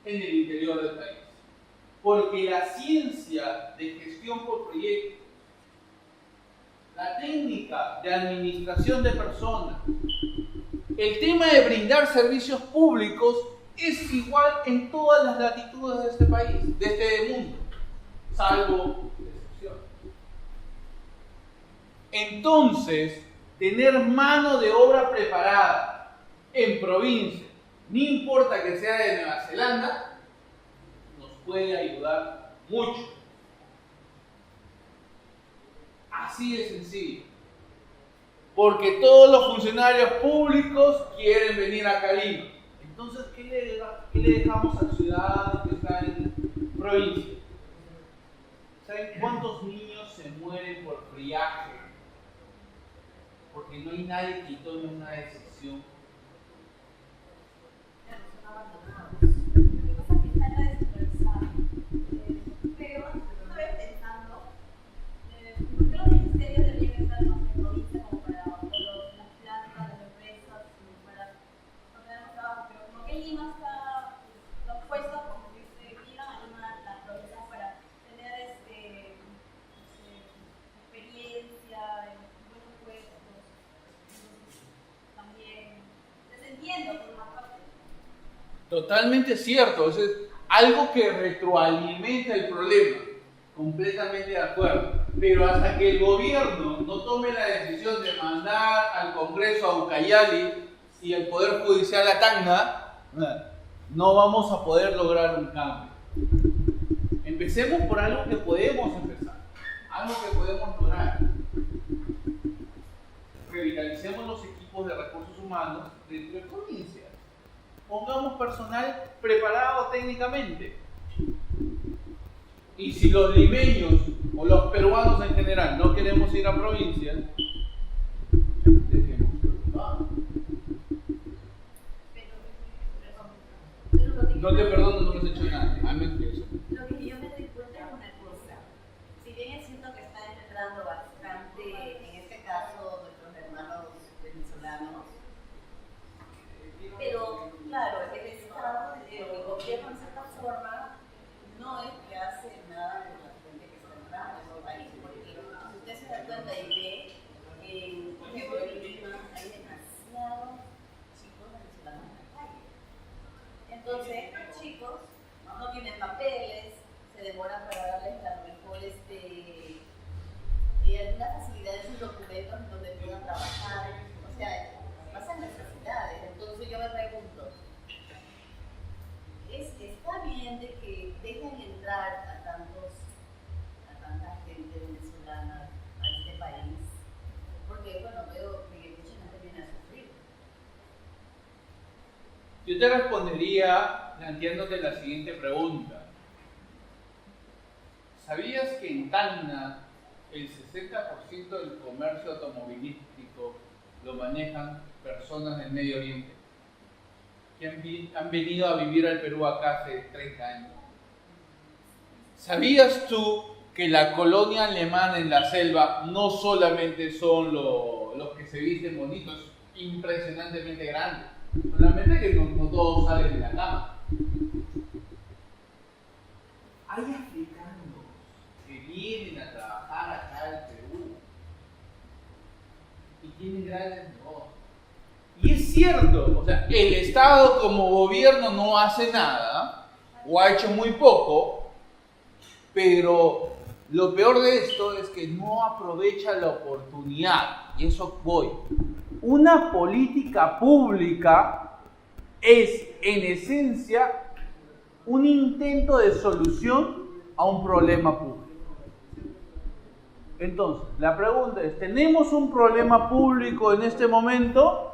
en el interior del país. Porque la ciencia de gestión por proyectos, la técnica de administración de personas, el tema de brindar servicios públicos es igual en todas las latitudes de este país, de este mundo, salvo excepciones. Entonces, tener mano de obra preparada en provincia, no importa que sea de Nueva Zelanda, nos puede ayudar mucho. Así de sencillo. Porque todos los funcionarios públicos quieren venir a Lima. Entonces, ¿qué le dejamos al ciudadano que está en provincia? ¿Saben cuántos niños se mueren por friaje? Porque no hay nadie que tome una decisión. Totalmente cierto, eso es algo que retroalimenta el problema, completamente de acuerdo. Pero hasta que el gobierno no tome la decisión de mandar al Congreso a Ucayali y el Poder Judicial a Tacna, no vamos a poder lograr un cambio. Empecemos por algo que podemos empezar, algo que podemos lograr. Revitalicemos los equipos de recursos humanos dentro de provincias. Pongamos personal preparado técnicamente. Y si los limeños o los peruanos en general no queremos ir a provincias, dejemos preocupado. No te perdono, no me has hecho nada. Lo que yo me doy cuenta es una cosa. Si bien es cierto que está entrando bastante, en este caso, nuestros hermanos venezolanos, pero claro, el Estado, el gobierno en cierta forma, no es que hace nada por la gente que está entrando en el país, porque si usted se da cuenta y ve, en Lima hay demasiados chicos venezolanos en la calle. Entonces, los chicos no tienen papeles, se demoran para darles a lo mejor algunas facilidades en documentos en donde puedan trabajar, o sea, pasan necesidades. Entonces yo me pregunto, ¿está bien de que dejen entrar a tanta gente venezolana a este país? Porque, bueno, veo que mucha gente viene a sufrir. Yo te respondería planteándote la siguiente pregunta. ¿Sabías que en Tacna el 60% del comercio automovilístico lo manejan personas del Medio Oriente que han venido a vivir al Perú acá hace 30 años? ¿Sabías tú que la colonia alemana en la selva no solamente son los que se visten bonitos, impresionantemente grandes, solamente que no todos salen de la cama? Hay africanos que vienen a trabajar acá al Perú y tienen grandes negocios. Y es cierto, o sea, el Estado como gobierno no hace nada, o ha hecho muy poco, pero lo peor de esto es que no aprovecha la oportunidad, y eso voy. Una política pública es, en esencia, un intento de solución a un problema público. Entonces, la pregunta es, ¿tenemos un problema público en este momento?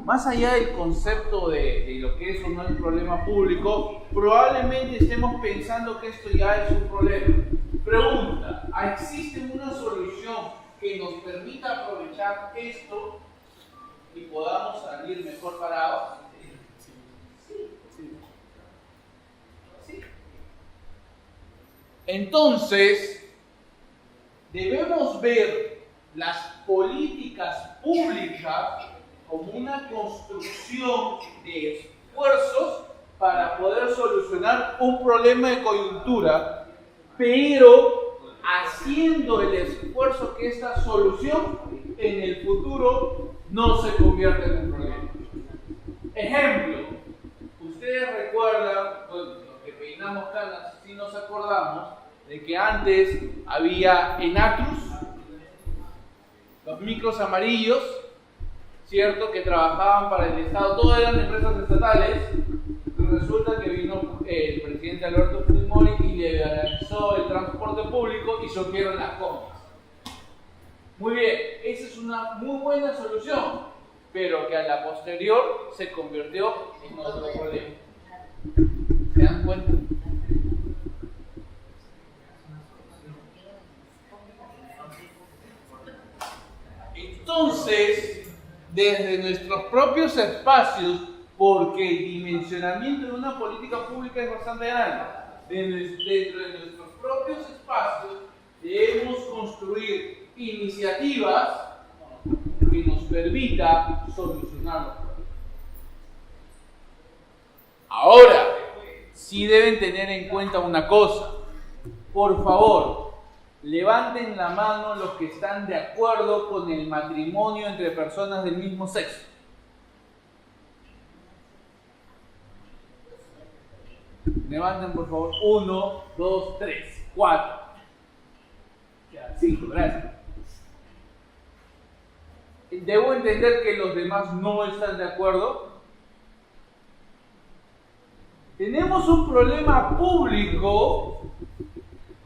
Más allá del concepto de lo que es o no el problema público, probablemente estemos pensando que esto ya es un problema. Pregunta, ¿existe una solución que nos permita aprovechar esto y podamos salir mejor parados? Sí. Entonces, debemos ver las políticas públicas como una construcción de esfuerzos para poder solucionar un problema de coyuntura, pero haciendo el esfuerzo que esta solución en el futuro no se convierta en un problema. Ejemplo, ustedes recuerdan, bueno, los que peinamos canas sí nos acordamos de que antes había Enactus, los micros amarillos, ¿cierto?, que trabajaban para el Estado, todas eran empresas estatales. Resulta que vino el presidente Alberto Fujimori y liberalizó el transporte público y surgieron las combis. Muy bien, esa es una muy buena solución, pero que a la posterior se convirtió en otro problema. ¿Se dan cuenta? Entonces, desde nuestros propios espacios, porque el dimensionamiento de una política pública es bastante grande, dentro de nuestros propios espacios debemos construir iniciativas que nos permita solucionar los problemas. Ahora, sí deben tener en cuenta una cosa. Por favor, levanten la mano los que están de acuerdo con el matrimonio entre personas del mismo sexo. Levanten por favor 1, 2, 3, 4. 5, gracias. ¿Debo entender que los demás no están de acuerdo? Tenemos un problema público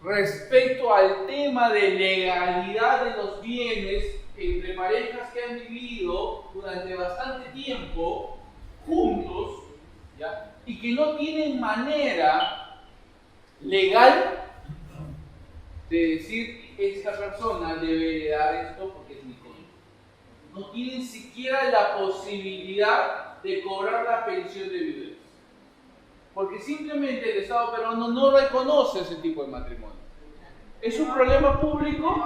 respecto al tema de legalidad de los bienes entre parejas que han vivido durante bastante tiempo juntos, ¿ya?, y que no tienen manera legal de decir esta persona debe dar esto porque es mi cónyuge. No tienen siquiera la posibilidad de cobrar la pensión de viudez, porque simplemente el Estado peruano no reconoce ese tipo de matrimonio. ¿Es un problema público?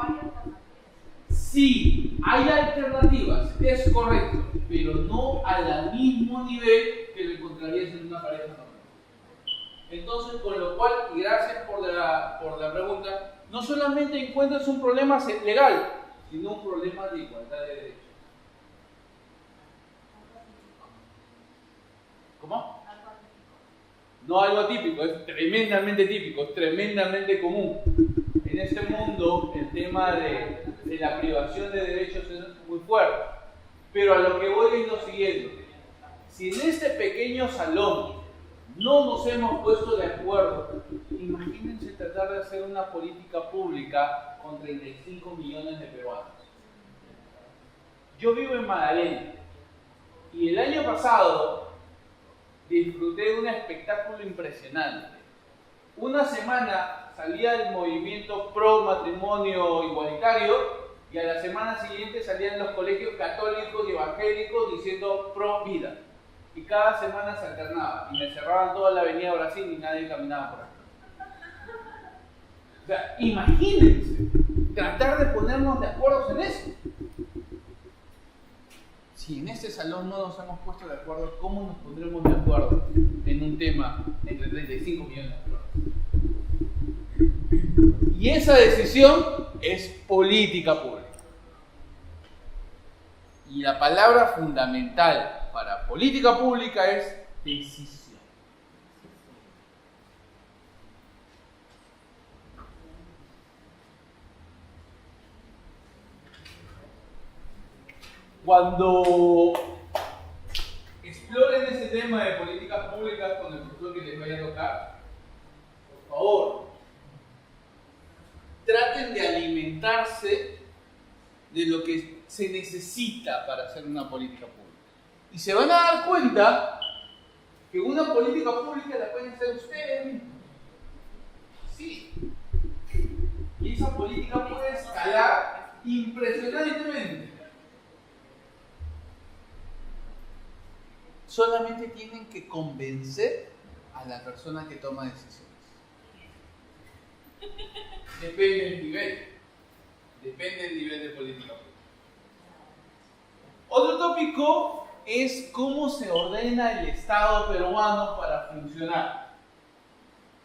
Sí, hay alternativas, es correcto, pero no al mismo nivel que lo encontrarías en una pareja normal. Entonces, con lo cual, y gracias por la pregunta, no solamente encuentras un problema legal, sino un problema de igualdad de derechos. ¿Cómo? No algo típico, es tremendamente típico, es tremendamente común. En este mundo el tema de la privación de derechos es muy fuerte. Pero a lo que voy es lo siguiente. Si en este pequeño salón no nos hemos puesto de acuerdo, imagínense tratar de hacer una política pública con 35 millones de peruanos. Yo vivo en Magdalena y el año pasado disfruté de un espectáculo impresionante. Una semana salía el movimiento pro matrimonio igualitario y a la semana siguiente salían los colegios católicos y evangélicos diciendo pro vida. Y cada semana se alternaba y me cerraban toda la avenida Brasil y nadie caminaba por ahí. O sea, imagínense tratar de ponernos de acuerdo en eso. Si en este salón no nos hemos puesto de acuerdo, ¿cómo nos pondremos de acuerdo en un tema entre 35 millones de personas? Y esa decisión es política pública. Y la palabra fundamental para política pública es decisión. Cuando exploren ese tema de políticas públicas con el profesor que les vaya a tocar, por favor, traten de alimentarse de lo que se necesita para hacer una política pública. Y se van a dar cuenta que una política pública la pueden hacer ustedes mismos. Sí. esa política puede escalar impresionantemente. Solamente tienen que convencer a la persona que toma decisiones. Depende del nivel. Depende del nivel de política pública. Otro tópico es cómo se ordena el Estado peruano para funcionar.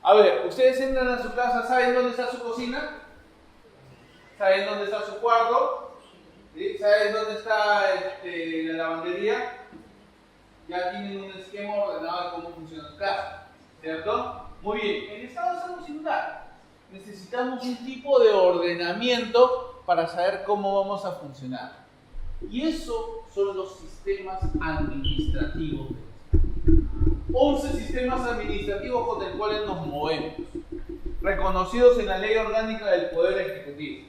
A ver, ustedes entran a su casa, ¿saben dónde está su cocina? ¿Saben dónde está su cuarto? ¿Sí? ¿Saben dónde está la lavandería? Ya tienen un esquema ordenado de cómo funciona su casa, ¿cierto? Muy bien, el Estado es algo similar. Necesitamos un tipo de ordenamiento para saber cómo vamos a funcionar. Y eso son los sistemas administrativos. 11 sistemas administrativos con los cuales nos movemos, reconocidos en la Ley Orgánica del Poder Ejecutivo.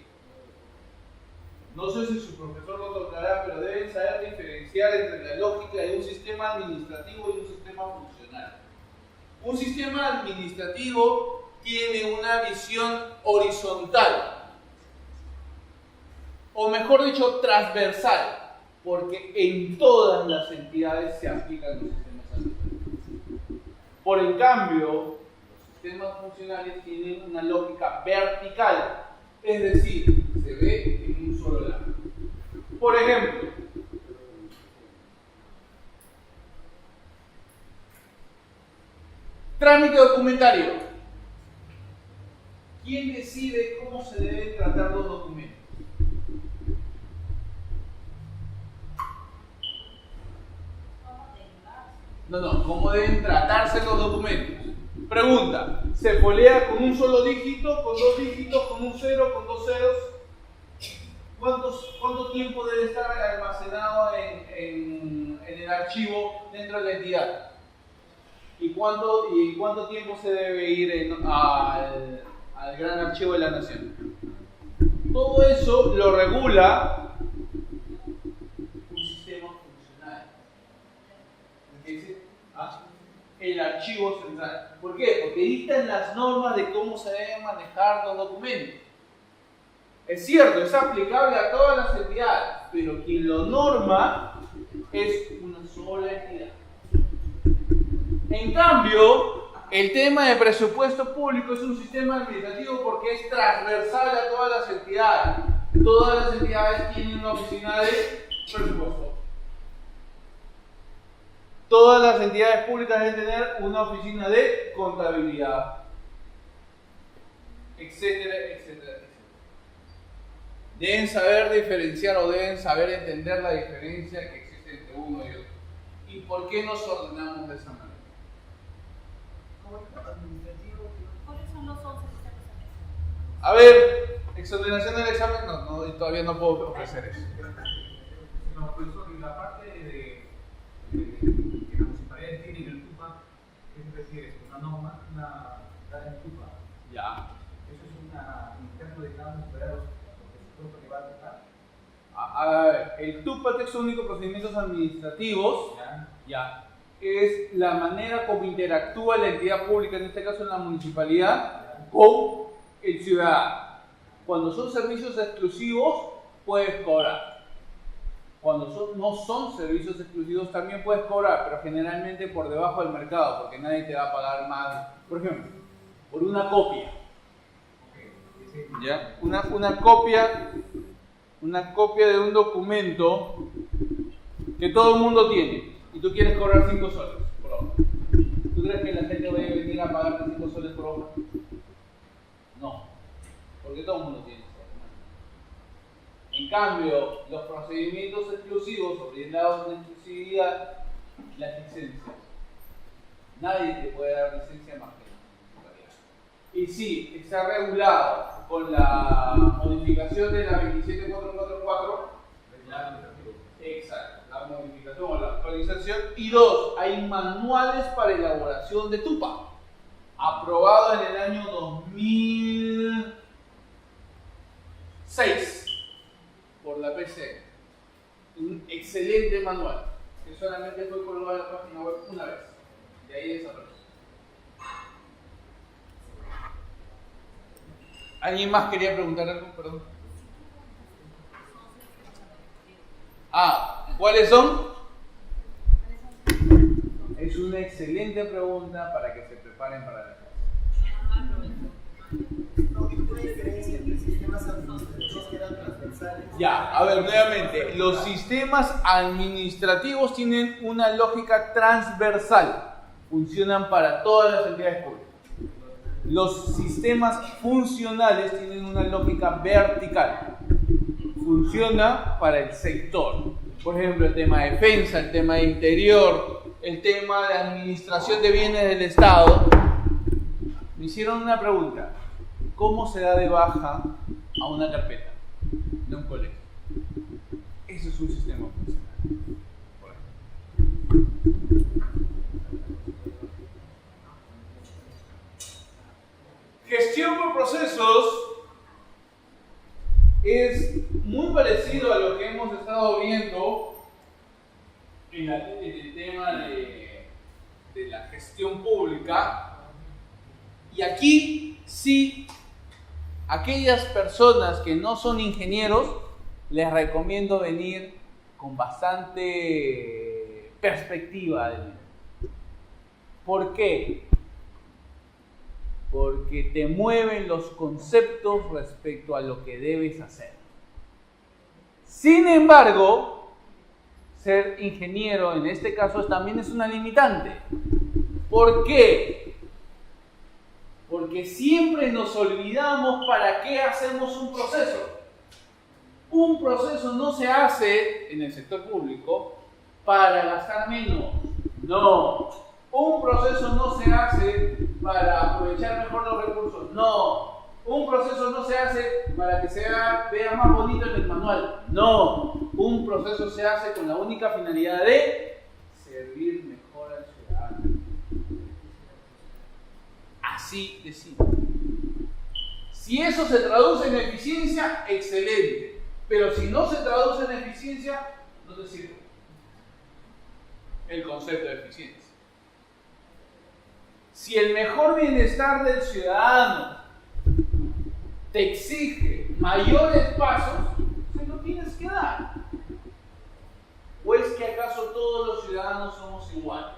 No sé si su profesor lo tocará, pero deben saber diferenciar entre la lógica de un sistema administrativo y un sistema funcional. Un sistema administrativo tiene una visión horizontal, o mejor dicho, transversal, porque en todas las entidades se aplican los sistemas administrativos. Por el cambio, los sistemas funcionales tienen una lógica vertical, es decir, se ve en un solo lado. Por ejemplo, trámite documentario. ¿Quién decide cómo se deben tratar los documentos? No, ¿cómo deben tratarse los documentos? Pregunta, ¿se folea con un solo dígito, con dos dígitos, con un cero, con dos ceros? ¿Cuánto tiempo debe estar almacenado en el archivo dentro de la entidad? ¿Y cuánto tiempo se debe ir al gran archivo de la nación? Todo eso lo regula un sistema funcional. ¿Qué dice? El archivo central. ¿Por qué? Porque dictan las normas de cómo se deben manejar los documentos. Es cierto, es aplicable a todas las entidades, pero quien lo norma es una sola entidad. En cambio, el tema de presupuesto público es un sistema administrativo porque es transversal a todas las entidades. Todas las entidades tienen una oficina de presupuesto. Todas las entidades públicas deben tener una oficina de contabilidad, etcétera, etcétera, etcétera. Deben saber diferenciar o deben saber entender la diferencia que existe entre uno y otro. ¿Y por qué nos ordenamos de esa manera? ¿Cuáles son los 11 sistemas administrativos? A ver, exoneración del examen, no, todavía no puedo ofrecer eso. No, profesor, y la parte de que las municipalidades tienen el TUPA, ¿qué se refiere? ¿Es una norma, una en TUPA? Ya. Eso es una interno de cada municipalidad, los presupuestos que va a tocar. A ver, el TUPA, Texto Único de Procedimientos Administrativos, ya, es la manera como interactúa la entidad pública, en este caso en la municipalidad, con el ciudadano. Cuando son servicios exclusivos, puedes cobrar. Cuando no son servicios exclusivos, también puedes cobrar, pero generalmente por debajo del mercado, porque nadie te va a pagar más. Por ejemplo, por una copia. ¿Ya? Una copia de un documento que todo el mundo tiene y tú quieres cobrar 5 soles por hoja. ¿Tú crees que la gente va a venir a pagarte 5 soles por hoja? No, porque todo el mundo tiene. En cambio, los procedimientos exclusivos o blindados de exclusividad, las licencias. Nadie te puede dar licencia más que la municipalidad. Y sí, está regulado con la modificación de la 27444. Exacto, la modificación o la actualización. Y 2, hay manuales para elaboración de TUPA, aprobado en el año 2006 por la PC. Un excelente manual que solamente fue colgado en la página web una vez. De ahí desapareció. ¿Alguien más quería preguntar algo? Perdón. ¿Cuáles son? Es una excelente pregunta para que se preparen para la clase. Ya, a ver, nuevamente, los sistemas administrativos tienen una lógica transversal, funcionan para todas las entidades públicas. Los sistemas funcionales tienen una lógica vertical, funciona para el sector. Por ejemplo, el tema de defensa, el tema de interior, el tema de administración de bienes del Estado. Me hicieron una pregunta: ¿cómo se da de baja a una carpeta de un colegio? Eso es un sistema funcional. Gestión por procesos es muy parecido a lo que hemos estado viendo en el tema de la gestión pública. Y aquí sí, aquellas personas que no son ingenieros, les recomiendo venir con bastante perspectiva de vida. ¿Por qué? Porque te mueven los conceptos respecto a lo que debes hacer. Sin embargo, ser ingeniero en este caso también es una limitante. ¿Por qué? Porque siempre nos olvidamos para qué hacemos un proceso. Un proceso no se hace en el sector público para gastar menos. No. Un proceso no se hace para aprovechar mejor los recursos. No. Un proceso no se hace para que se vea más bonito en el manual. No. Un proceso se hace con la única finalidad de servir mejor al ciudadano. Así de simple. Si eso se traduce en eficiencia, excelente. Pero si no se traduce en eficiencia, no te sirve el concepto de eficiencia. Si el mejor bienestar del ciudadano te exige mayores pasos, se lo tienes que dar. ¿O es que acaso todos los ciudadanos somos iguales?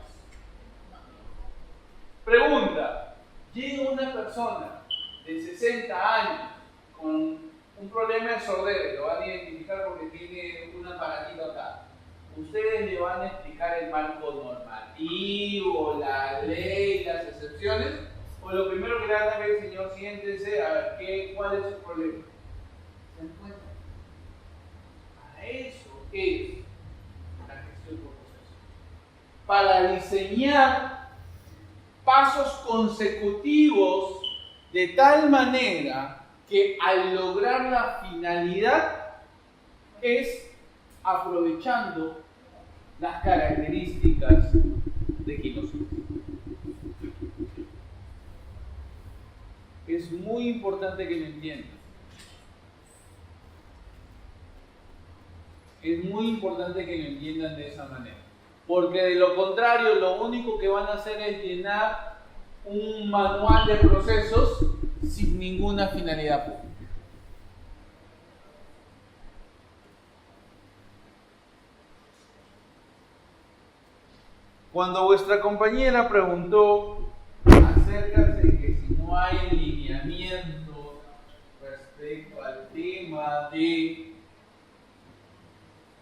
Pregunta: llega una persona de 60 años con un problema de sordera, lo van a identificar porque tiene un aparatito acá. Ustedes le van a explicar el marco normativo, la ley, las excepciones, o lo primero que le van a ver: señor, siéntese, a ver, ¿cuál es su problema? ¿Se dan cuenta? Para eso es la gestión por procesos. Para diseñar pasos consecutivos de tal manera que al lograr la finalidad es aprovechando las características de quien lo sirve. Es muy importante que lo entiendan. Es muy importante que lo entiendan de esa manera. Porque de lo contrario, lo único que van a hacer es llenar un manual de procesos sin ninguna finalidad pública. Cuando vuestra compañera preguntó acerca de que si no hay lineamiento respecto al tema de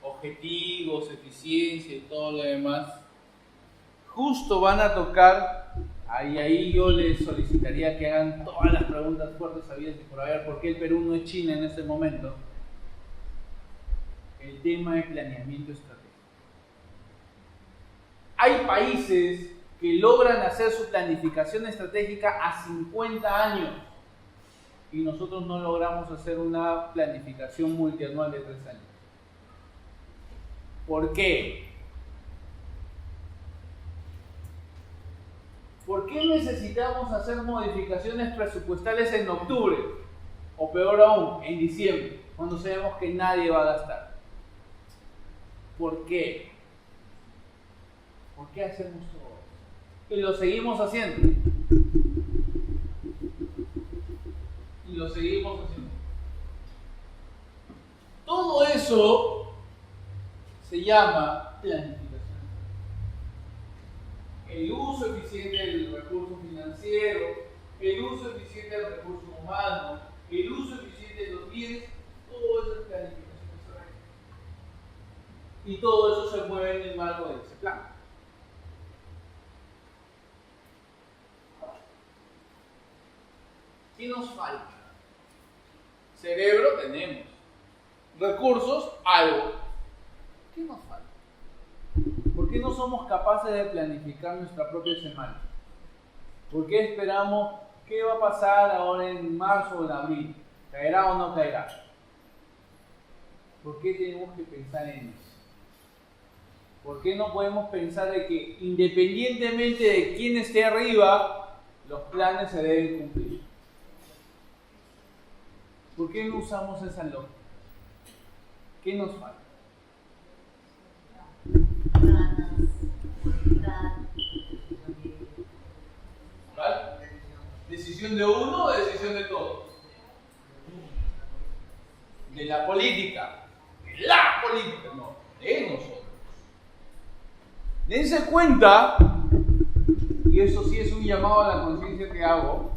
objetivos, eficiencia y todo lo demás, justo van a tocar, ahí yo les solicitaría que hagan todas las preguntas fuertes habidas y por haber, ¿por qué el Perú no es China en este momento? El tema de planeamiento estratégico. Hay países que logran hacer su planificación estratégica a 50 años y nosotros no logramos hacer una planificación multianual de 3 años. ¿Por qué? ¿Por qué necesitamos hacer modificaciones presupuestales en octubre? O peor aún, en diciembre, cuando sabemos que nadie va a gastar. ¿Por qué? ¿Por qué hacemos todo eso? Y lo seguimos haciendo. Y lo seguimos haciendo. Todo eso se llama planificación. El uso eficiente del recurso financiero, el uso eficiente del recurso humano, el uso eficiente de los bienes, todo eso es planificación estratégica. Y todo eso se mueve en el marco de ese plan. ¿Qué nos falta? Cerebro tenemos. Recursos, algo. ¿Qué nos falta? ¿Por qué no somos capaces de planificar nuestra propia semana? ¿Por qué esperamos qué va a pasar ahora en marzo o en abril? ¿Caerá o no caerá? ¿Por qué tenemos que pensar en eso? ¿Por qué no podemos pensar de que independientemente de quién esté arriba, los planes se deben cumplir? ¿Por qué no usamos esa lógica? ¿Qué nos falta? ¿Vale? ¿Decisión de uno o decisión de todos? De la política. De la política, no, de nosotros. Dense cuenta, y eso sí es un llamado a la conciencia que hago,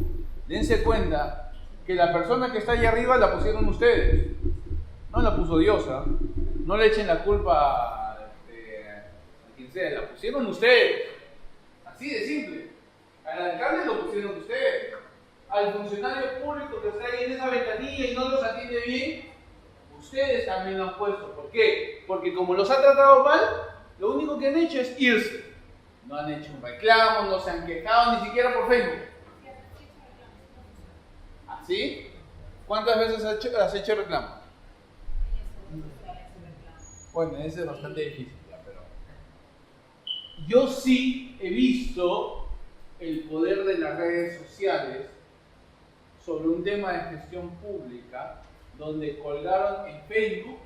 dense cuenta que la persona que está allá arriba la pusieron ustedes. No la puso Dios, ¿eh? No le echen la culpa a quien sea, la pusieron ustedes. Así de simple. Al alcalde lo pusieron ustedes. Al funcionario público que está ahí en esa ventanilla y no los atiende bien, ustedes también lo han puesto. ¿Por qué? Porque como los ha tratado mal, lo único que han hecho es irse. No han hecho un reclamo, no se han quejado ni siquiera por Facebook. ¿Así? ¿Cuántas veces has hecho reclamo? Bueno, ese es bastante difícil, pero yo sí he visto el poder de las redes sociales sobre un tema de gestión pública, donde colgaron en Facebook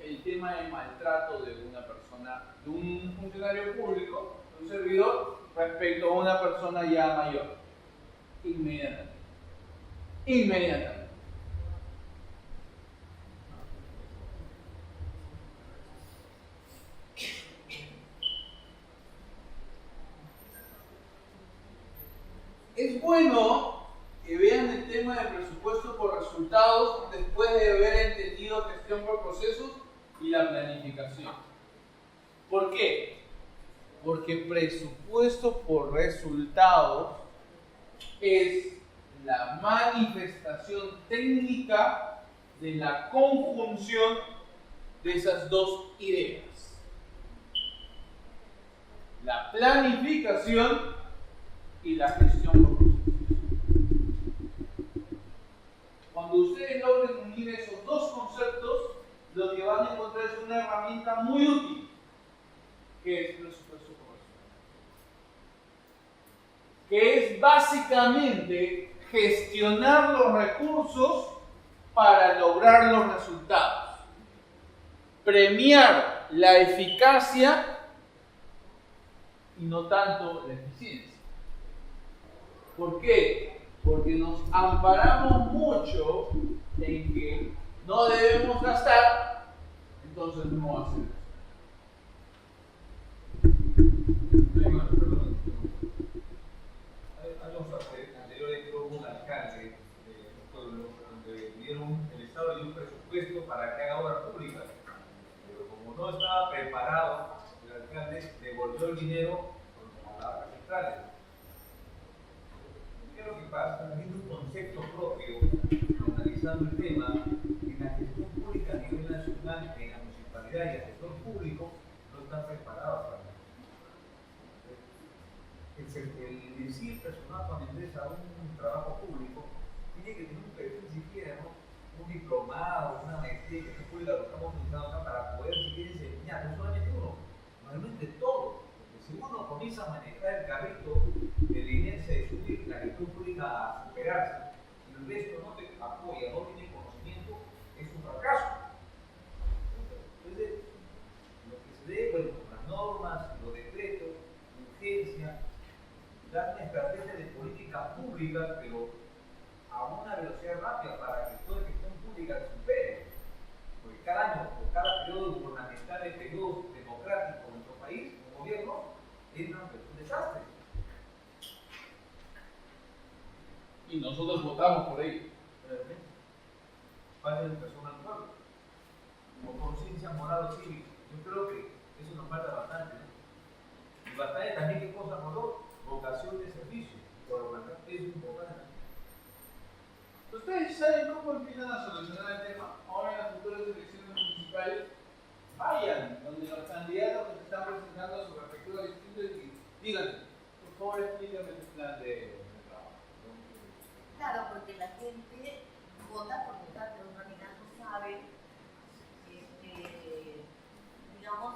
el tema de maltrato de una persona, de un funcionario público, de un servidor, respecto a una persona ya mayor. Inmediatamente. Es bueno que vean el tema del presupuesto por resultados después de haber entendido gestión por procesos y la planificación. ¿Por qué? Porque presupuesto por resultados es la manifestación técnica de la conjunción de esas dos ideas. La planificación y la gestión por procesos. Cuando ustedes logren unir esos dos conceptos, lo que van a encontrar es una herramienta muy útil, que es presupuesto por resultados. Que es básicamente gestionar los recursos para lograr los resultados. Premiar la eficacia y no tanto la eficiencia. ¿Por qué? Porque nos amparamos mucho en que no debemos gastar, entonces no hacemos. Años anteriores hubo un alcalde de un pueblo donde el Estado le dio un presupuesto para que haga obras públicas, pero como no estaba preparado, el alcalde devolvió el dinero a las centrales. ¿Qué es lo que pasa? Habiendo un concepto propio, analizando el tema, en la gestión pública a nivel nacional, en la municipalidad y el sector público, no están preparados para eso. El decir personal cuando ingresa a un trabajo público tiene que tener un perfil siquiera, ¿no? Un diplomado, una maestría que se pública lo estamos utilizando acá para poder siquiera enseñar, no solamente uno, normalmente todos. Porque si uno comienza a manejar el carrito de la inercia de subir la gestión pública a superarse y el resto no te apoya, no tiene conocimiento, es un fracaso. Entonces, lo que se debe, bueno, con las normas, los decretos, urgencia, dar una estrategia de política pública, pero a a una velocidad rápida para que toda gestión pública se supere. Porque cada año, o cada periodo gubernamental, el periodo democrático en nuestro país, un gobierno, es un desastre. Y nosotros votamos por ello. Realmente. Parte de persona al pueblo. O conciencia moral o cívica. Yo creo que eso nos falta bastante, ¿no? Y bastante también, ¿qué cosa nos vocación de servicio. Por lo tanto, es importante. ¿Ustedes saben cómo empiezan a solucionar el tema? Ahora en las futuras elecciones municipales, vayan donde los candidatos que se están presentando a su respectivo distrito y digan, por favor explícame tu plan de trabajo. Claro, porque la gente vota por votar, pero en realidad no sabe, digamos,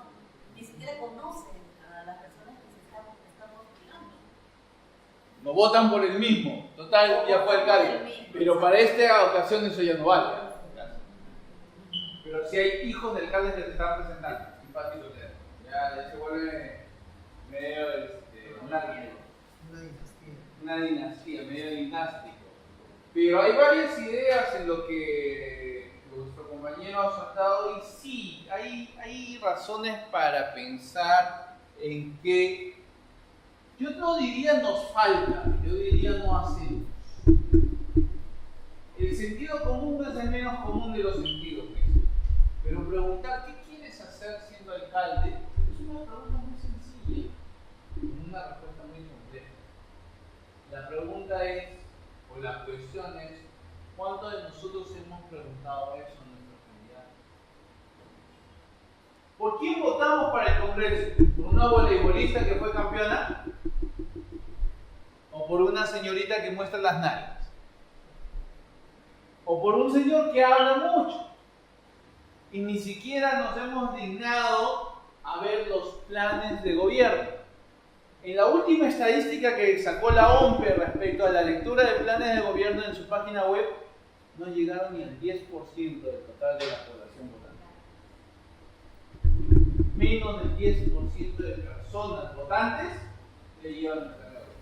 ni siquiera conocen a las personas que se están postulando. No votan por el mismo, total, ya fue alcalde. Pero para esta ocasión eso ya no vale. Pero si hay hijos de alcaldes que se están presentando, simpáticos ya se vuelve medio una dinastía, medio dinástico. Pero hay varias ideas en lo que nuestro compañero ha soltado y sí, hay razones para pensar en que yo no diría nos falta, yo diría no hacemos. El sentido común es el menos común de los sentidos, pero preguntar ¿qué quieres hacer siendo alcalde? Es una pregunta muy sencilla, con una respuesta muy compleja. La pregunta es, o la cuestión es, ¿cuántos de nosotros hemos preguntado eso a nuestros candidatos? ¿Por quién votamos para el Congreso? ¿Por una voleibolista que fue campeona? ¿O por una señorita que muestra las nalgas? ¿O por un señor que habla mucho? Y ni siquiera nos hemos dignado a ver los planes de gobierno. En la última estadística que sacó la OMPE respecto a la lectura de planes de gobierno en su página web, no llegaron ni al 10% del total de la población votante. Menos del 10% de personas votantes leyeron el plan de gobierno.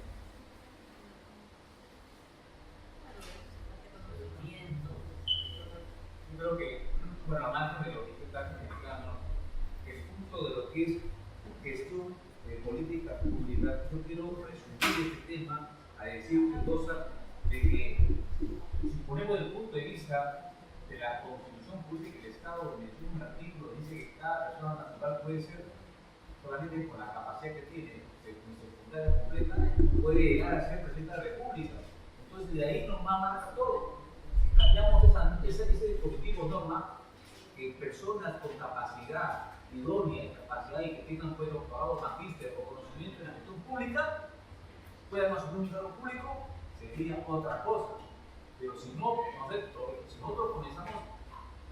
Yo creo que, bueno, a margen de lo que usted está comentando, que es punto de lo que es gestión de política pública, yo quiero resumir este tema a decir una cosa de que, si ponemos el punto de vista de la Constitución Política del Estado, en un artículo dice que cada persona natural puede ser, solamente con la capacidad que tiene, según secundaria completa, puede llegar a ser presidente de la República. Entonces, de ahí nos marca todo. Cambiamos ese dispositivo norma que personas con capacidad idónea y capacidad y que tengan pues doctorado, magíster o conocimiento en la gestión pública puedan asumir un cargo público, sería otra cosa. Pero si nosotros comenzamos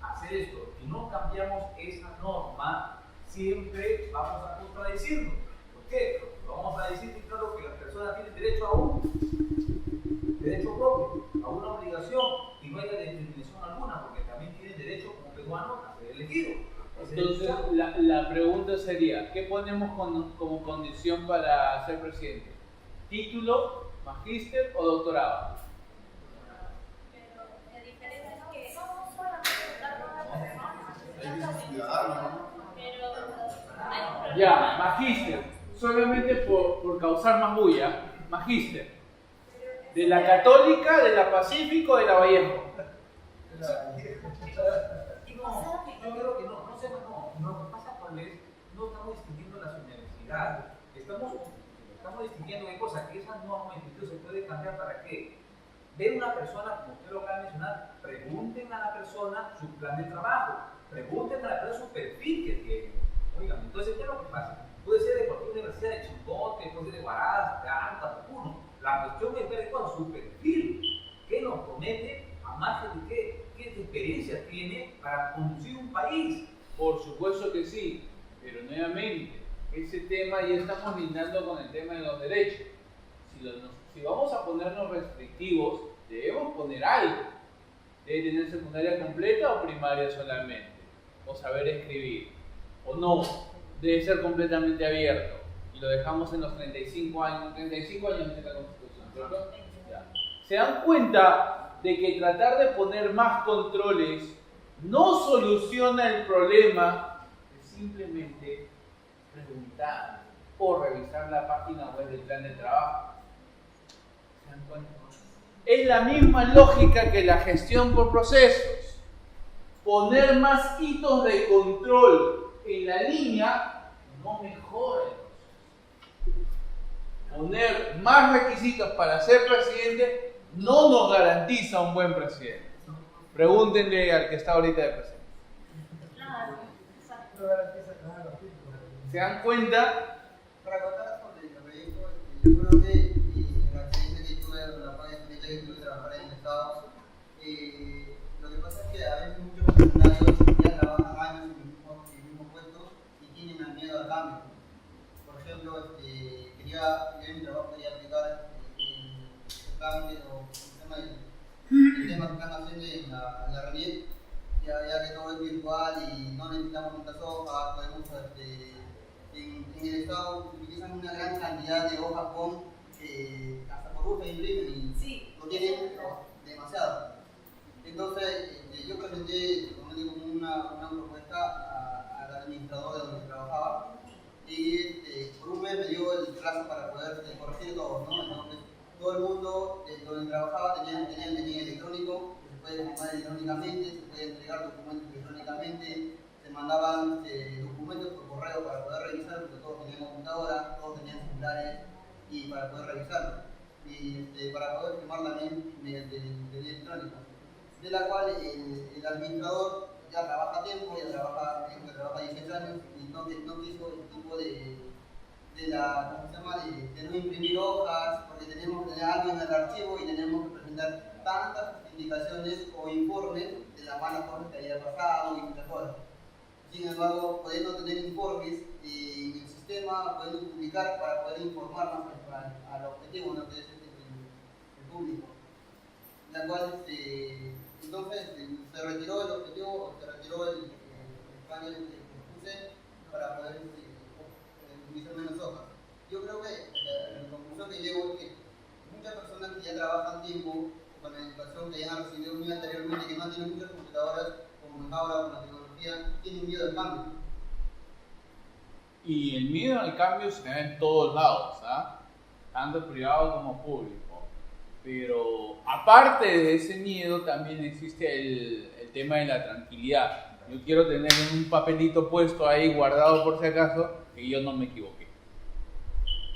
a hacer esto y no cambiamos esa norma, siempre vamos a contradecirnos. ¿Por qué? Porque vamos a decir claro que las personas tienen derecho a un derecho propio, a una obligación, y no hay discriminación alguna, porque también tienen derecho como peruano a ser elegido. Entonces, la pregunta sería, ¿qué ponemos como condición para ser presidente? ¿Título, magíster o doctorado? Pero la diferencia es que pero hay un problema. Ya, magíster, solamente por causar más bulla, magíster. ¿De la Católica, de la Pacífico o de la Vallejo? Yo creo que no. Lo que pasa con es, no estamos distinguiendo las universidades. Estamos distinguiendo qué cosa, que esa norma institución se puede cambiar para qué. Ven una persona, como usted lo acaba de mencionar, pregunten a la persona su plan de trabajo, pregunten a la persona su perfil que tiene. Oigan, entonces, ¿qué es lo que pasa? Puede ser de cualquier universidad, de Chimbote, puede ser de Huaraz, de Anta, Puno. La cuestión es ver con su perfil, qué nos promete, a margen de qué experiencia tiene para conducir un país. Por supuesto que sí, pero nuevamente, ese tema ya estamos lindando con el tema de los derechos. Si vamos a ponernos restrictivos, debemos poner algo. Debe tener secundaria completa o primaria solamente, o saber escribir, o no, debe ser completamente abierto. Y lo dejamos en los 35 años de la Constitución, ¿cierto? Ya. ¿Se dan cuenta de que tratar de poner más controles no soluciona el problema de simplemente preguntar o revisar la página web del plan de trabajo. ¿Se dan cuenta? Es la misma lógica que la gestión por procesos. Poner más hitos de control en la línea no mejora el proceso. Poner más requisitos para ser presidente no nos garantiza un buen presidente. Pregúntenle al que está ahorita de presidente. Claro, exacto. ¿Se dan cuenta? Para contar sobre el proyecto, yo creo que en la experiencia que tuve, la experiencia que tuve de trabajar en el Estado, lo que pasa es que a veces muchos funcionarios ya trabajan años en el mismo puesto y tienen miedo al cambio. Por ejemplo, yo en mi trabajo quería aplicar el cambio o el tema que están haciendo en la RENIEC, ya que todo es virtual y no necesitamos tantas hojas, podemos en el Estado utilizan una gran cantidad de hojas con hasta por gusto imprimen y Sí. lo tienen demasiado. Entonces yo presenté como una propuesta al administrador de donde trabajaba y por un mes me dio el plazo para poder corregir todo, ¿no? Entonces todo el mundo donde trabajaba tenía electrónico, se puede firmar electrónicamente, se puede entregar documentos electrónicamente, se mandaban documentos por correo para poder revisar, porque todos tenían computadora, todos tenían celulares y para poder revisarlo. Y para poder firmar también mediante vía electrónica. De la cual el administrador ya trabaja a tiempo, ya trabaja 16 años y no quiso el tipo de no imprimir hojas, porque tenemos que tener algo en el archivo y tenemos que presentar tantas indicaciones o informes de las malas cosas que haya pasado y muchas cosas. Sin embargo, pudiendo tener informes en el sistema, pudiendo publicar para poder informarnos al objetivo, ¿no? Que es el público. La cual, entonces, se retiró el objetivo, se retiró el panel que puse para poder utilizar menos hojas. Yo creo que la conclusión que llego es que muchas personas que ya trabajan tiempo con la educación que ya han recibido muy anteriormente, que no tienen muchas computadoras como ahora con la tecnología, tienen miedo al cambio. Y el miedo al cambio se da en todos lados, ¿ah? Tanto privado como público. Pero aparte de ese miedo también existe el tema de la tranquilidad. Yo quiero tener un papelito puesto ahí guardado por si acaso que yo no me equivoqué,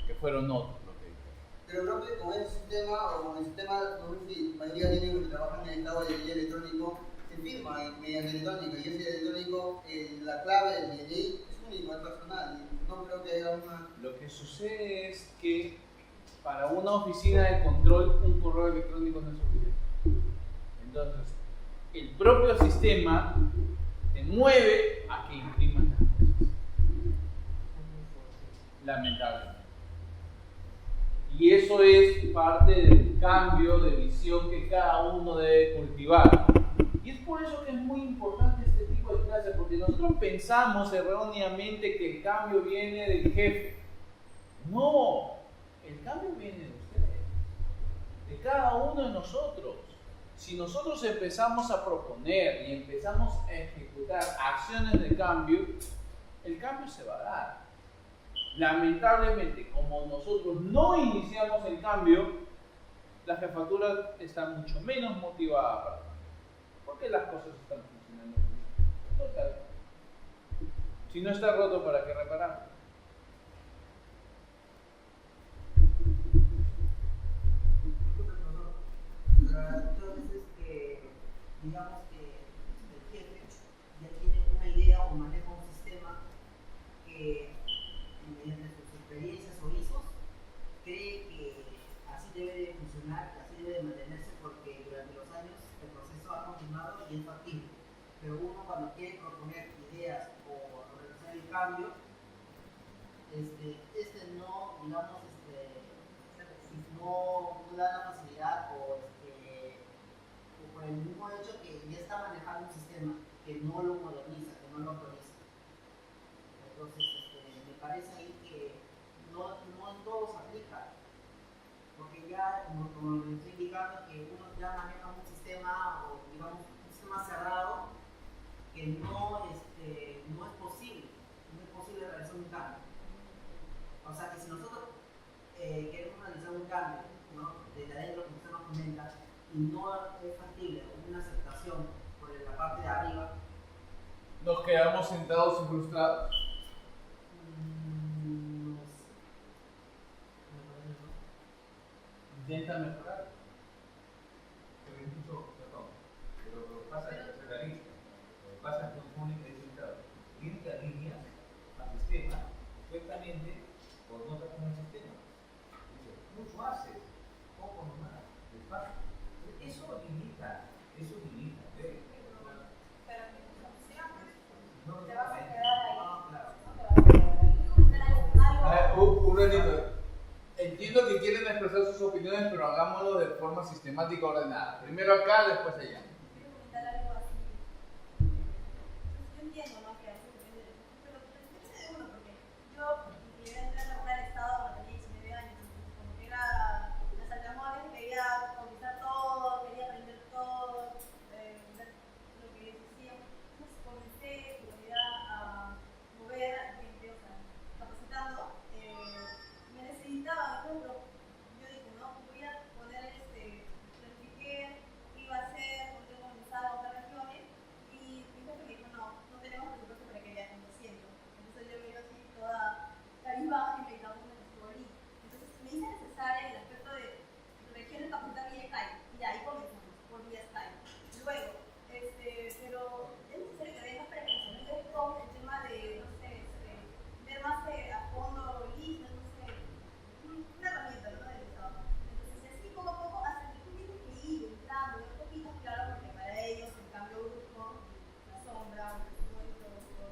que fueron otros los que dijeron. Pero creo que con ese sistema, o con el sistema, no sé si la mayoría tienen que trabajan en el estado de DNI electrónico, se firma mediante electrónico, y ese electrónico, la clave del DNI es único, es personal, y no creo que haya una... Lo que sucede es que para una oficina de control un correo electrónico no es suficiente. Entonces, el propio sistema te mueve a que imprimas las cosas. Lamentablemente. Y eso es parte del cambio de visión que cada uno debe cultivar. Y es por eso que es muy importante este tipo de clases, porque nosotros pensamos erróneamente que el cambio viene del jefe. No, el cambio viene de ustedes, de cada uno de nosotros. Si nosotros empezamos a proponer y empezamos a ejecutar acciones de cambio, el cambio se va a dar. Lamentablemente, como nosotros no iniciamos el cambio, la jefatura está mucho menos motivada para cambiar, porque las cosas están funcionando bien. Total. Si no está roto, ¿para qué repararlo? Muchas veces que, digamos que el jefe ya tiene una idea o maneja un sistema que mediante sus experiencias o ISOs cree que así debe de funcionar, que así debe de mantenerse, porque durante los años el proceso ha continuado y es factible. Pero uno cuando quiere proponer ideas o realizar el cambio, no, digamos, no da la facilidad o por el mismo hecho que ya está manejando un sistema que no lo moderniza, que no lo actualiza. Entonces, me parece ahí que no en todo se aplica, porque ya, como les estoy indicando, que uno ya maneja un sistema, o digamos, un sistema cerrado, que no es posible realizar un cambio. O sea que si nosotros queremos realizar un cambio, ¿no?, desde adentro, como usted nos comenta, y no es factible una aceptación por la parte de arriba, nos quedamos sentados y frustrados. no sé. Intenta mejorar. Pero incluso, perdón, pero lo que pasa es que se realiza. Lo que pasa es que un público dice, claro, tiene que alinear al sistema supuestamente por no estar con el sistema. Dice, mucho haces, poco nomás, despacio. Eso limita, ¿ves? Pero que tus opciones, No, te vas a quedar ahí. Ah, claro. No te vas a quedar ahí. A ver, un ratito. Entiendo que quieren expresar sus opiniones, pero hagámoslo de forma sistemática y ordenada. Primero acá, después allá. Quiero comentar algo así. Yo entiendo, ¿no?, que a veces depende de eso, pero depende de uno, porque yo llegué a entrar a laborar al Estado cuando tenía 19 años, entonces como que era las saltamones, quería conquistar todo, quería aprender todo, ver lo que ellos hacían. Entonces comencé en realidad a mover a gente, o sea, capacitando. Me necesitaba, por ejemplo, yo dije, no, voy a poner planifiqué qué iba a hacer, porque tengo comenzado a otras regiones, y mi jefe me dijo, no tenemos presupuesto para que viajen, lo siento. Entonces yo me iba así toda cabizbaja y me tampoco me estuvo ahí. Entonces me hice necesaria el aspecto de regiones capacitar vía Skype, y ahí comenzamos, por vía Skype. Luego, pero es necesario que vengas para que nos ayudes con el tema de, no sé, ver más a fondo listas, no sé, una herramienta, ¿no?, del Estado. Entonces, así poco a poco, hasta que tú tienes que ir entrando de a poquitos, claro, porque para ellos el cambio brusco, la sombra, el presupuesto,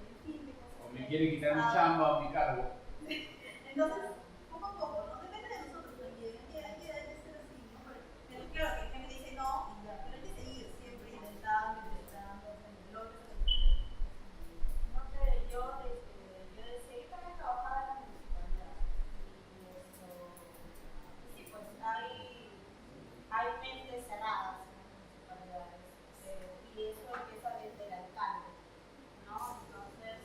el fin de cosas. O me quiere quitar mi chamba o mi cargo. Entonces, poco a poco, ¿no? Depende de nosotros también, hay que ser así, ¿no? Pero claro, que me dice no, y ya, pero hay que seguir siempre intentando, logros. No sé, yo decía, yo también trabajaba en la municipalidad y sí, pues hay mentes cerradas en las municipalidades y eso empieza desde el alcalde, ¿no? Entonces,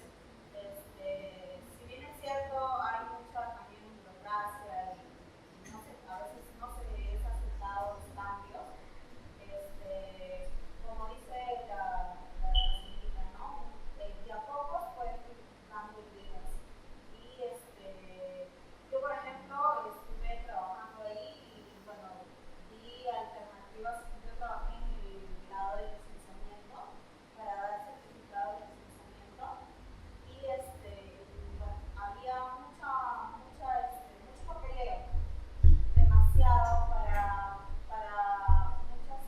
si bien es cierto, hay mucha también burocracia y no sé, a veces no se es aceptado los cambios, como dice la señorita, ¿no? De a pocos pueden ir dando ideas. Y yo, por ejemplo, estuve trabajando ahí y, bueno, vi alternativas. Yo trabajé en el lado de licenciamiento para dar certificado de licenciamiento y, bueno, había mucho papeleo, demasiado para muchas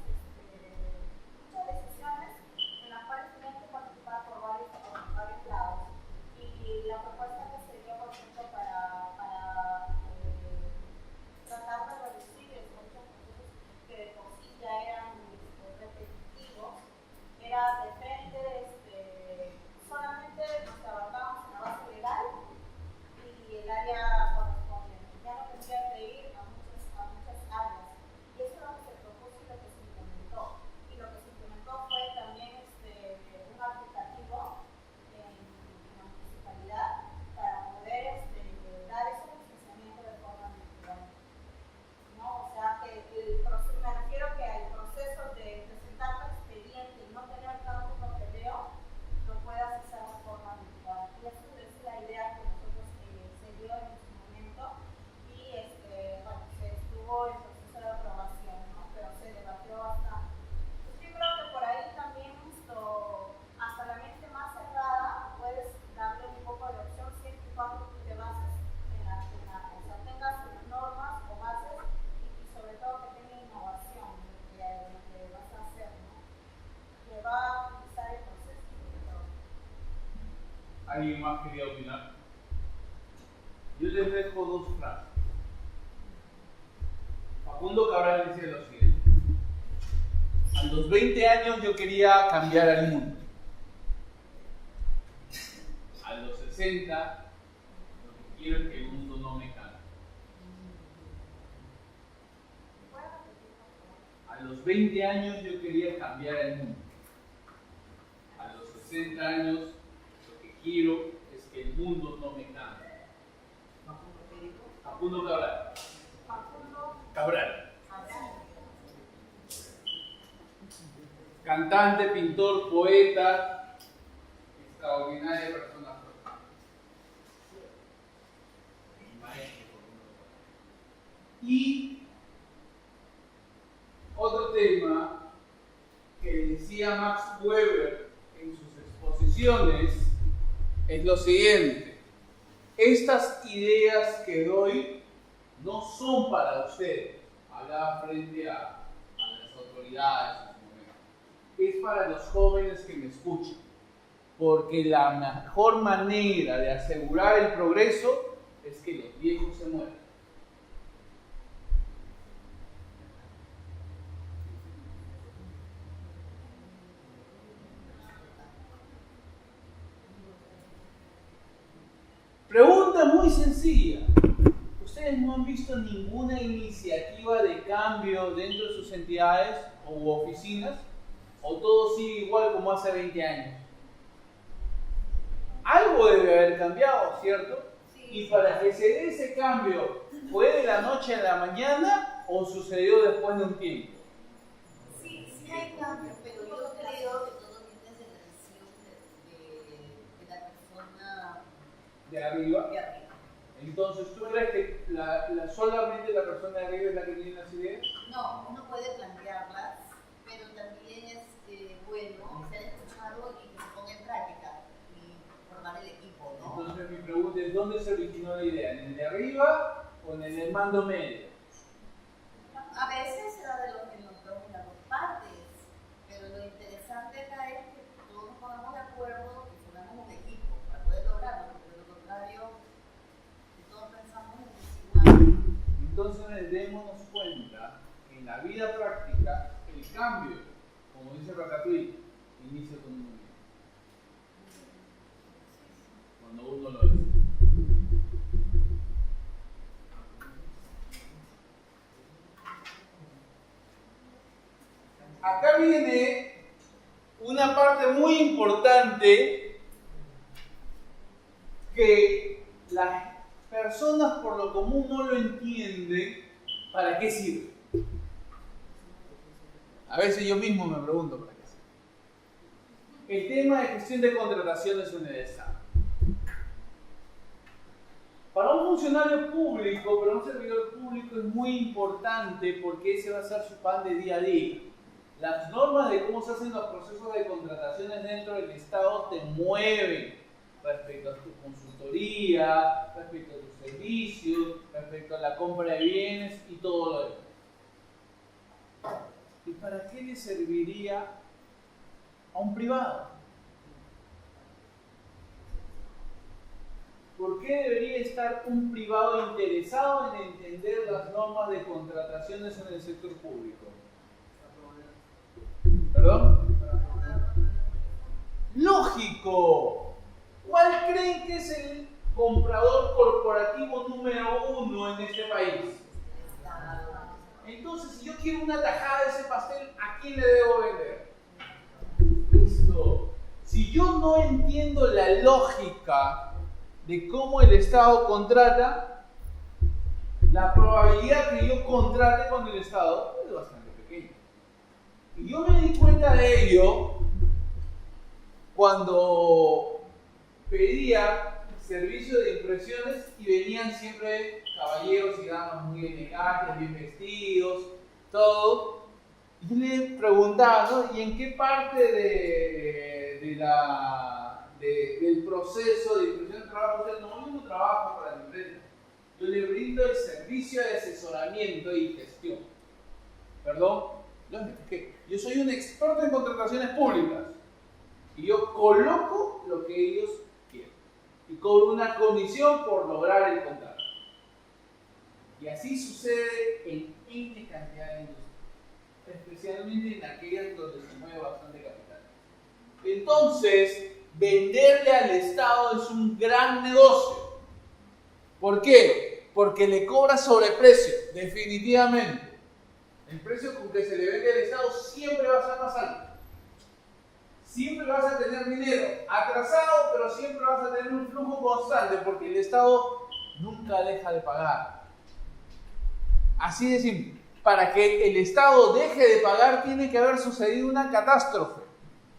decisiones en las cuales tenían que participar por varios lados. Y la propuesta que se dio, por ejemplo, para tratar de reducir muchos procesos que de por sí ya eran repetitivos, era de frente, solamente nos abarcábamos en la base legal y el área correspondiente. Ya no tendría que ir a muchas áreas. Y eso es lo que se propuso y lo que se implementó. Y lo que se implementó fue también un aplicativo en la municipalidad para poder dar ese licenciamiento de forma virtual, ¿no? O sea, que me refiero que el proceso de presentar tu expediente y no tener tanto papeleo lo puedas hacer de forma virtual. Y esa es la idea que nosotros se dio en su momento y bueno, se estuvo en proceso de aprobación, ¿no? Pero se debatió bastante. Entonces yo creo que por ahí también hasta la mente más cerrada puedes darle un poco de opción siempre y cuando tú te bases o sea, tengas normas o bases y sobre todo que tenga innovación en lo que vas a hacer, ¿no? Que va a utilizar el proceso sobre todo. ¿Alguien más quería opinar? Yo les dejo dos frases. Facundo Cabral dice lo siguiente: a los 20 años yo quería cambiar al mundo. A los 60 lo que quiero es que el mundo no me cambie. A los 20 años yo quería cambiar el mundo. A los 60 años lo que quiero es que el mundo no me cambie. Facundo Cabral. Cabral. Cantante, pintor, poeta, extraordinaria persona. Y otro tema que decía Max Weber en sus exposiciones es lo siguiente: estas ideas que doy no son para ustedes, hablaba frente a las autoridades en su momento, es para los jóvenes que me escuchan, porque la mejor manera de asegurar el progreso es que los viejos se mueran. Pregunta muy sencilla. ¿Ustedes no han visto ninguna iniciativa de cambio dentro de sus entidades u oficinas? ¿O todo sigue igual como hace 20 años? Algo debe haber cambiado, ¿cierto? Y para que se dé ese cambio, ¿fue de la noche a la mañana o sucedió después de un tiempo? Sí, sí hay cambios, pero yo creo que todo viene de la visión de la persona ¿De arriba? de arriba. Entonces, ¿tú crees que solamente la persona de arriba es la que tiene las ideas? No, uno puede plantearlas, pero también es bueno ser escuchado y que se ponga en práctica y formar el equipo, ¿no? Entonces mi pregunta es, ¿dónde se originó la idea? ¿En el de arriba o en el mando medio? A veces se da en las dos partes, pero lo interesante acá es que todos nos pongamos de acuerdo y formamos un equipo para poder lograrlo, porque de lo contrario, si todos pensamos en igual. Entonces démonos cuenta que en la vida práctica el cambio, como dice Ratatouille, inicia con un momento. Cuando uno lo dice. Acá viene una parte muy importante que las personas por lo común no lo entienden. ¿Para qué sirve? A veces yo mismo me pregunto para qué sirve. El tema de gestión de contrataciones en el Estado. Para un funcionario público, para un servidor público es muy importante porque ese va a ser su pan de día a día. Las normas de cómo se hacen los procesos de contrataciones dentro del Estado te mueven respecto a tu consultoría, respecto a tus servicios, respecto a la compra de bienes y todo lo demás. ¿Y para qué le serviría a un privado? ¿Por qué debería estar un privado interesado en entender las normas de contrataciones en el sector público? ¿Perdón? ¡Lógico! ¿Cuál creen que es el comprador corporativo número 1 en este país? Entonces, si yo quiero una tajada de ese pastel, ¿a quién le debo vender? Listo. Si yo no entiendo la lógica de cómo el Estado contrata, la probabilidad que yo contrate con el Estado es bastante pequeña. Y yo me di cuenta de ello cuando pedía servicio de impresiones y venían siempre caballeros y damas muy elegantes, bien vestidos, todo. Y yo le preguntaba, ¿no? ¿Y en qué parte del proceso de impresión de trabajo? Usted, no, yo no trabajo para la empresa. Yo le brindo el servicio de asesoramiento y gestión. Perdón, yo soy un experto en contrataciones públicas y yo coloco lo que ellos quieren y cobro una comisión por lograr el contrato. Y así sucede en N cantidad de industrias, especialmente en aquellas donde se mueve bastante capital. Entonces, venderle al Estado es un gran negocio. ¿Por qué? Porque le cobra sobreprecio, definitivamente. el precio con que se le vende al Estado siempre va a ser más alto. Siempre vas a tener dinero atrasado, pero siempre vas a tener un flujo constante porque el Estado nunca deja de pagar. Así de simple. Para que el Estado deje de pagar tiene que haber sucedido una catástrofe.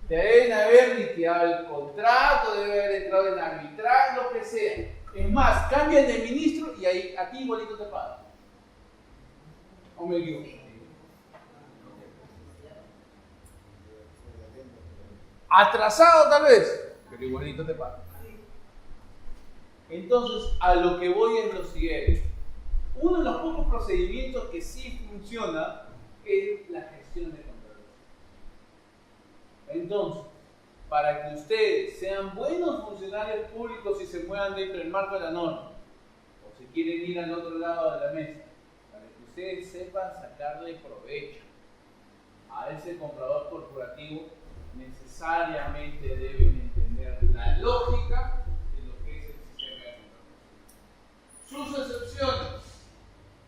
Deben haber liquidado el contrato, debe haber entrado en arbitraje, lo que sea. Es más, cambian de ministro y ahí a ti igualito te pagan. ¿O me equivoco? Atrasado tal vez, pero igualito te pagan. Entonces, a lo que voy es lo siguiente. Uno de los pocos procedimientos que sí funciona es la gestión de contratos. Entonces, para que ustedes sean buenos funcionarios públicos y se muevan dentro del marco de la norma, o si quieren ir al otro lado de la mesa, para que ustedes sepan sacarle provecho a ese comprador corporativo, necesariamente deben entender la lógica de lo que es el sistema de contratos. Sus excepciones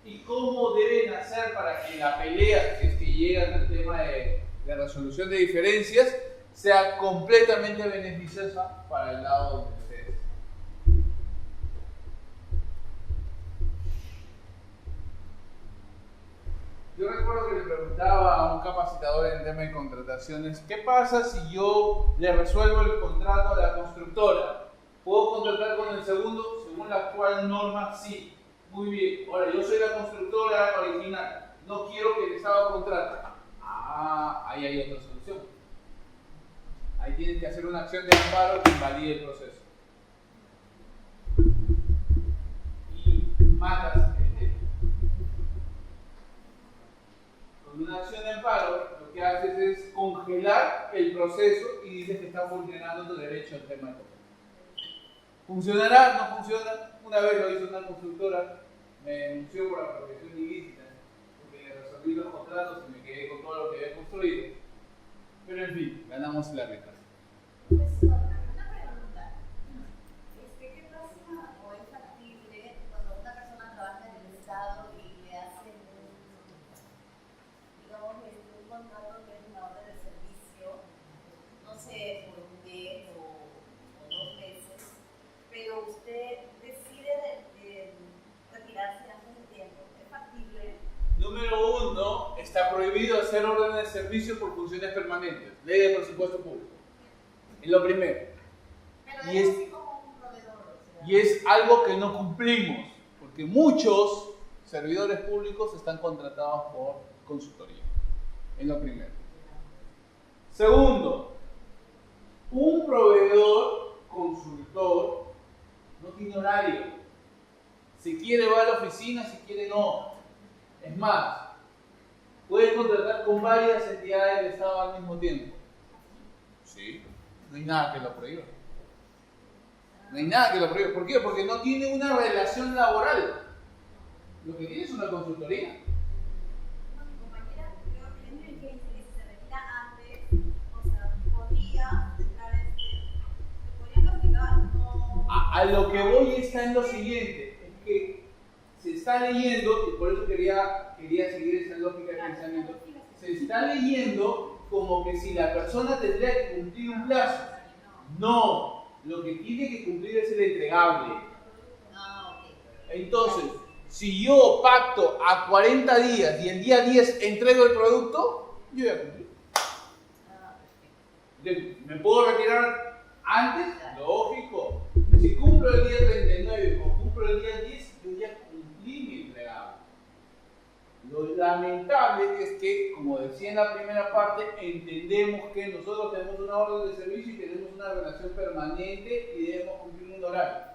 y cómo deben hacer para que la pelea, si es que llegan al tema de resolución de diferencias, sea completamente beneficiosa para el lado de ustedes. Yo recuerdo que le preguntaba a un capacitador en tema de contrataciones, ¿qué pasa si yo le resuelvo el contrato a la constructora? ¿Puedo contratar con el segundo? Según la actual norma, sí. Muy bien. Ahora, yo soy la constructora original. No quiero que el Estado contrate. Ah, ahí hay otra solución. Ahí tienes que hacer una acción de amparo que invalide el proceso. Y matas el tema. Con una acción de amparo, lo que haces es congelar el proceso y dices que está vulnerando tu derecho al tema de contrato. ¿Funcionará? ¿No funciona? Una vez lo hizo una constructora, me denunció por apropiación ilícita, porque le resolví los contratos y me quedé con todo lo que había construido. Pero en fin, ganamos el arbitraje. Profesor, una pregunta. ¿Qué pasa o es factible cuando una persona trabaja en el Estado y le hacen un contrato que es una orden de servicio, no sé, por un mes o 2 meses, pero usted decide retirarse antes del tiempo? ¿Es factible? Número 1, está prohibido hacer órdenes de servicio por funciones permanentes. Ley de presupuesto público. Es lo primero. Pero Y es es, así como un proveedor. O sea, y es algo que no cumplimos, porque muchos servidores públicos están contratados por consultoría. Es lo primero. Segundo, un proveedor consultor no tiene horario. Si quiere va a la oficina, si quiere no. Es más, puede contratar con varias entidades del Estado al mismo tiempo. Sí, no hay nada que lo prohíba. No hay nada que lo prohíba. ¿Por qué? Porque no tiene una relación laboral. Lo que tiene es una consultoría. mi compañera creo que dice que si se retira antes, o sea, podría dejar se podría castigar, no. A lo que voy está en lo siguiente, es que se está leyendo, y por eso quería seguir esa lógica de pensamiento, se está leyendo como que si la persona tendría que cumplir un plazo. No, lo que tiene que cumplir es el entregable. Entonces, si yo pacto a 40 días y el día 10 entrego el producto, yo ya cumplí. ¿Me puedo retirar antes? Lógico. Si cumplo el día 39 o cumplo el día 10, yo ya cumplí mi entregable. Lo lamentable es que, como decía en la primera parte, entendemos que nosotros tenemos una orden de servicio y tenemos una relación permanente y debemos cumplir un horario.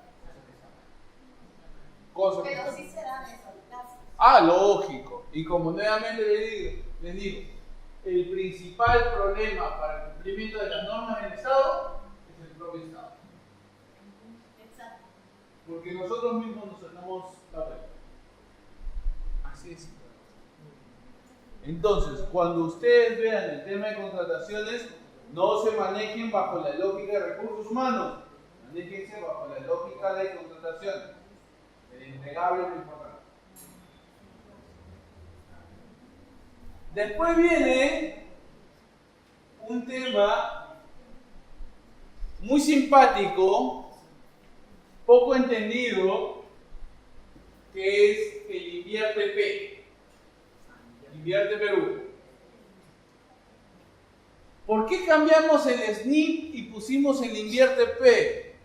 Pero sí se dan esos casos. Ah, lógico. Y como nuevamente les digo, el principal problema para el cumplimiento de las normas del Estado es el propio Estado. Exacto. Porque nosotros mismos nos sacamos la vuelta. Así es. Entonces, cuando ustedes vean el tema de contrataciones, no se manejen bajo la lógica de recursos humanos, manéjense bajo la lógica de contratación. El entregable es lo importante. Después viene un tema muy simpático, poco entendido, que es el Invierte P. Invierte Perú. ¿Por qué cambiamos el SNIP y pusimos el Invierte P?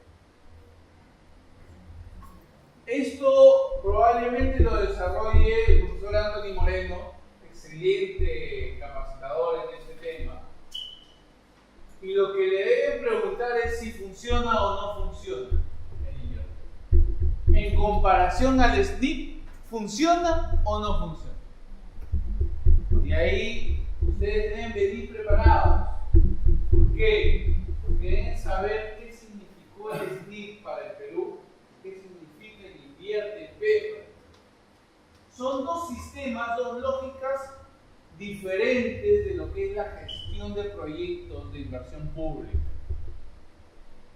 Esto probablemente lo desarrolle el profesor Anthony Moreno, excelente capacitador en este tema. Y lo que le deben preguntar es si funciona o no funciona el Invierte. En comparación al SNIP, ¿funciona o no funciona? Y ahí ustedes deben venir preparados. ¿Por qué? Porque deben saber qué significó el SNIP para el Perú, qué significa el Invierte P. Son dos sistemas, dos lógicas diferentes de lo que es la gestión de proyectos de inversión pública.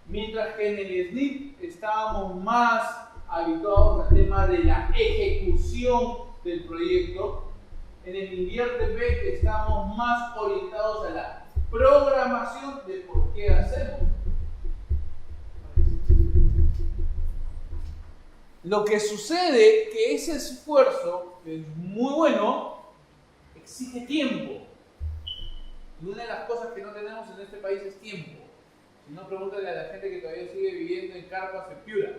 Mientras que en el SNIP estábamos más habituados al tema de la ejecución del proyecto, en el Invierte P estamos más orientados a la programación de por qué hacemos. Lo que sucede que ese esfuerzo, que es muy bueno, exige tiempo. Y una de las cosas que no tenemos en este país es tiempo. Si no, pregúntale a la gente que todavía sigue viviendo en carpas en Piura.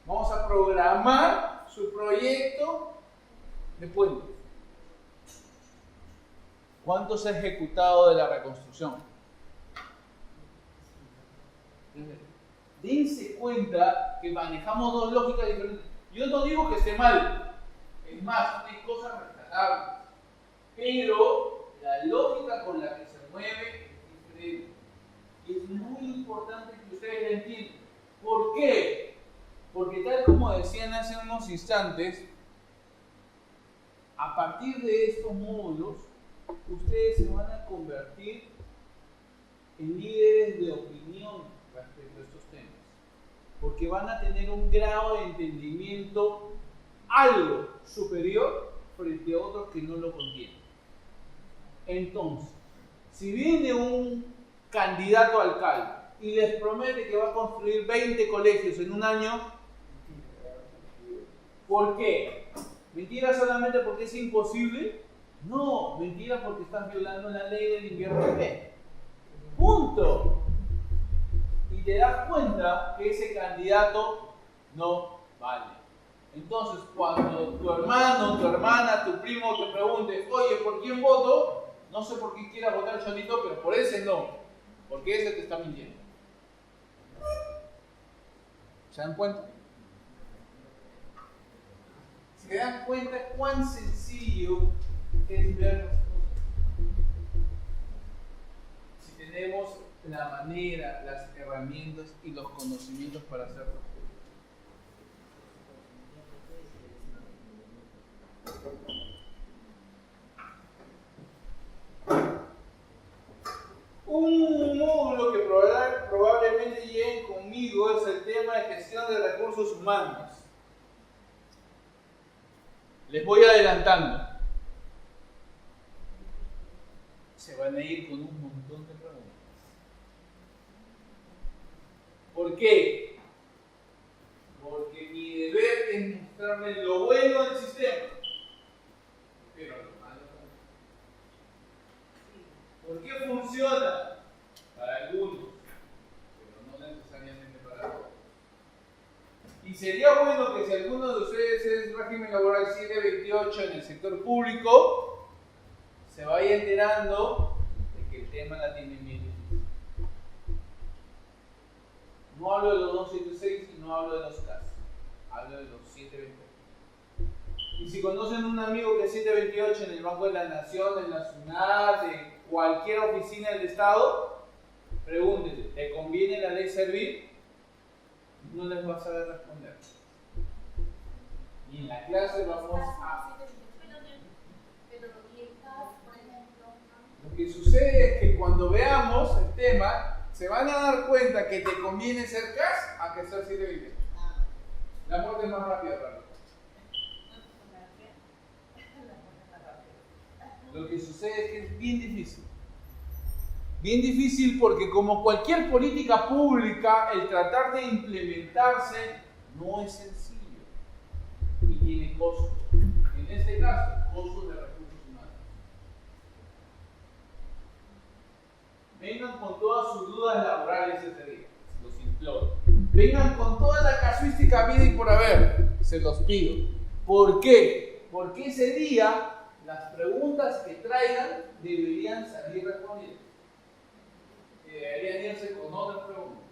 Vamos a programar su proyecto de puente. ¿Cuánto se ha ejecutado de la reconstrucción? Dense cuenta que manejamos dos lógicas diferentes. Yo no digo que esté mal, es más, hay cosas rescatables, pero la lógica con la que se mueve es diferente. Y es muy importante que ustedes la entiendan. ¿Por qué? Porque tal como decían hace unos instantes, a partir de estos módulos, ustedes se van a convertir en líderes de opinión respecto a estos temas, porque van a tener un grado de entendimiento algo superior frente a otros que no lo contienen. Entonces, si viene un candidato a alcalde y les promete que va a construir 20 colegios en un año, ¿por qué? ¿Mentira solamente porque es imposible? No, mentira porque estás violando la ley del Invierte P. Punto. Y te das cuenta que ese candidato no vale. Entonces, cuando tu hermano, tu hermana, tu primo te pregunte, oye, ¿por quién voto? No sé por qué quieras votar, Chonito, pero por ese no. Porque ese te está mintiendo. ¿Se dan cuenta? ¿Se dan cuenta cuán sencillo es ver las cosas? Si tenemos la manera, las herramientas y los conocimientos para hacerlo. Un módulo que probablemente lleguen conmigo es el tema de gestión de recursos humanos. Les voy adelantando. Se van a ir con un montón de preguntas. ¿Por qué? Porque mi deber es mostrarles lo bueno del sistema, pero lo malo también. ¿Por qué funciona? Para algunos, pero no necesariamente para todos. Y sería bueno que si alguno de ustedes es régimen laboral 728 en el sector público, se vaya enterando de que el tema la tienen bien difícil. No hablo de los 276 y no hablo de los CAS, hablo de los 728. Y si conocen un amigo que es 728 en el Banco de la Nación, en la SUNAT, de cualquier oficina del Estado, pregúntenle, ¿te conviene la ley servir? No les va a saber responder. Y en la clase vamos a... Lo que sucede es que cuando veamos el tema, se van a dar cuenta que te conviene ser CAS a que ser 728. La muerte es más rápida, ¿verdad? Lo que sucede es que es bien difícil. Bien difícil porque como cualquier política pública, el tratar de implementarse no es sencillo y tiene costos. En este caso, costos de recursos humanos. Vengan con todas sus dudas laborales ese día, los imploro. Vengan con toda la casuística vida y por haber, se los pido. ¿Por qué? Porque ese día las preguntas que traigan deberían salir respondidas. Deberían irse con otras preguntas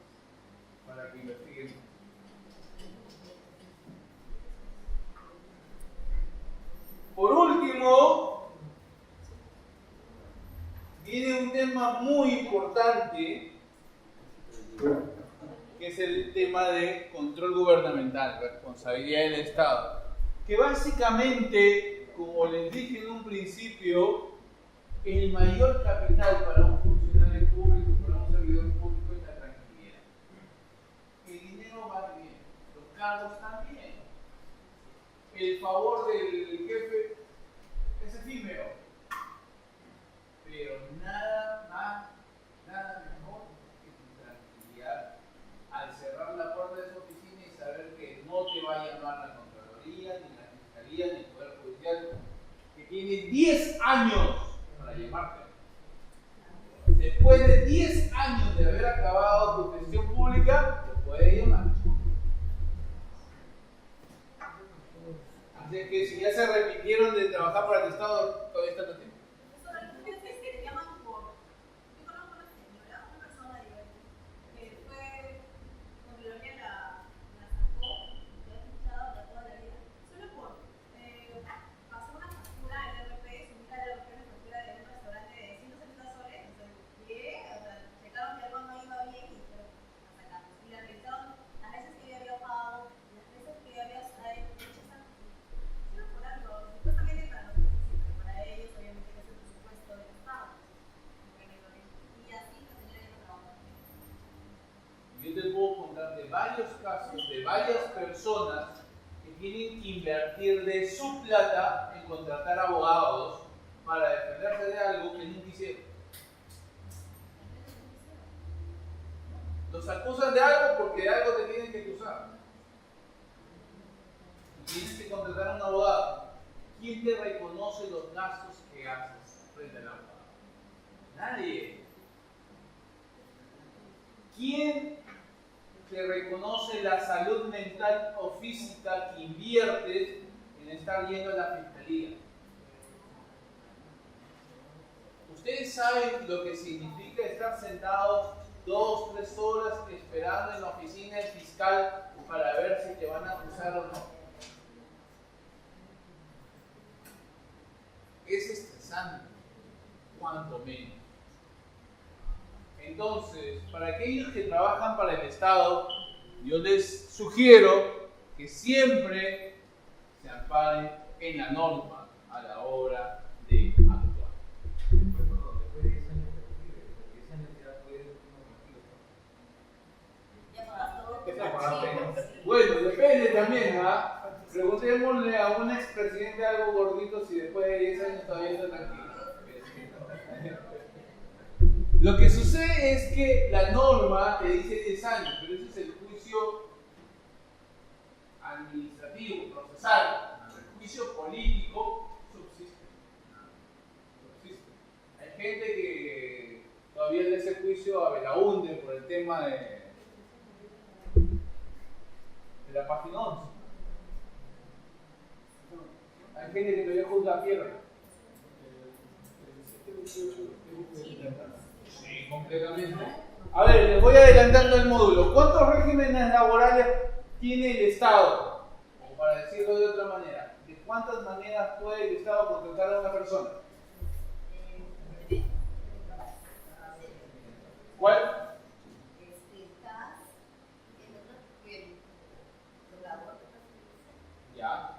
para que investiguen. Por último, viene un tema muy importante, que es el tema de control gubernamental, responsabilidad del Estado, que básicamente, como les dije en un principio, el mayor capital para un funcionario público, para un servidor público, es la tranquilidad. El dinero va bien, los cargos también. El favor del jefe es efímero, pero nada más, nada mejor que tu tranquilidad al cerrar la puerta de su oficina y saber que no te va a llamar la Contraloría, ni la Fiscalía, ni el Poder Judicial, que tiene 10 años para llamarte. Después de 10 años de haber acabado tu gestión pública, te puede llamar. Así que si ya se repitieron de trabajar para el Estado, todavía están a tiempo. Varios casos de varias personas que tienen que invertir de su plata en contratar abogados para defenderse de algo que nunca hicieron. Los acusan de algo porque de algo te tienen que acusar. Tienes que contratar a un abogado. ¿Quién te reconoce los gastos que haces frente al abogado? Nadie. ¿Quién te reconoce la salud mental o física que inviertes en estar yendo a la fiscalía? Ustedes saben lo que significa estar sentados 2 o 3 horas esperando en la oficina del fiscal para ver si te van a acusar o no. Es estresante, cuanto menos. Entonces, para aquellos que trabajan para el Estado, yo les sugiero que siempre se amparen en la norma a la hora de actuar. Después de 10 años de retiro, porque 10 años ya puede ser un Bueno, depende también, ¿ah? Preguntémosle a un expresidente algo gordito si después de 10 años todavía está tranquilo. Lo que sucede es que la norma te dice 10 años, pero ese es el juicio administrativo, procesal. El juicio político subsiste. Hay gente que todavía le hace juicio a Belaúnde por el tema de la página 11. Hay gente que todavía juzga a Piedra. Sí, completamente. A ver, les voy adelantando el módulo. ¿Cuántos regímenes laborales tiene el Estado? O para decirlo de otra manera, ¿de cuántas maneras puede el Estado contratar a una persona? ¿Cuál? Ya.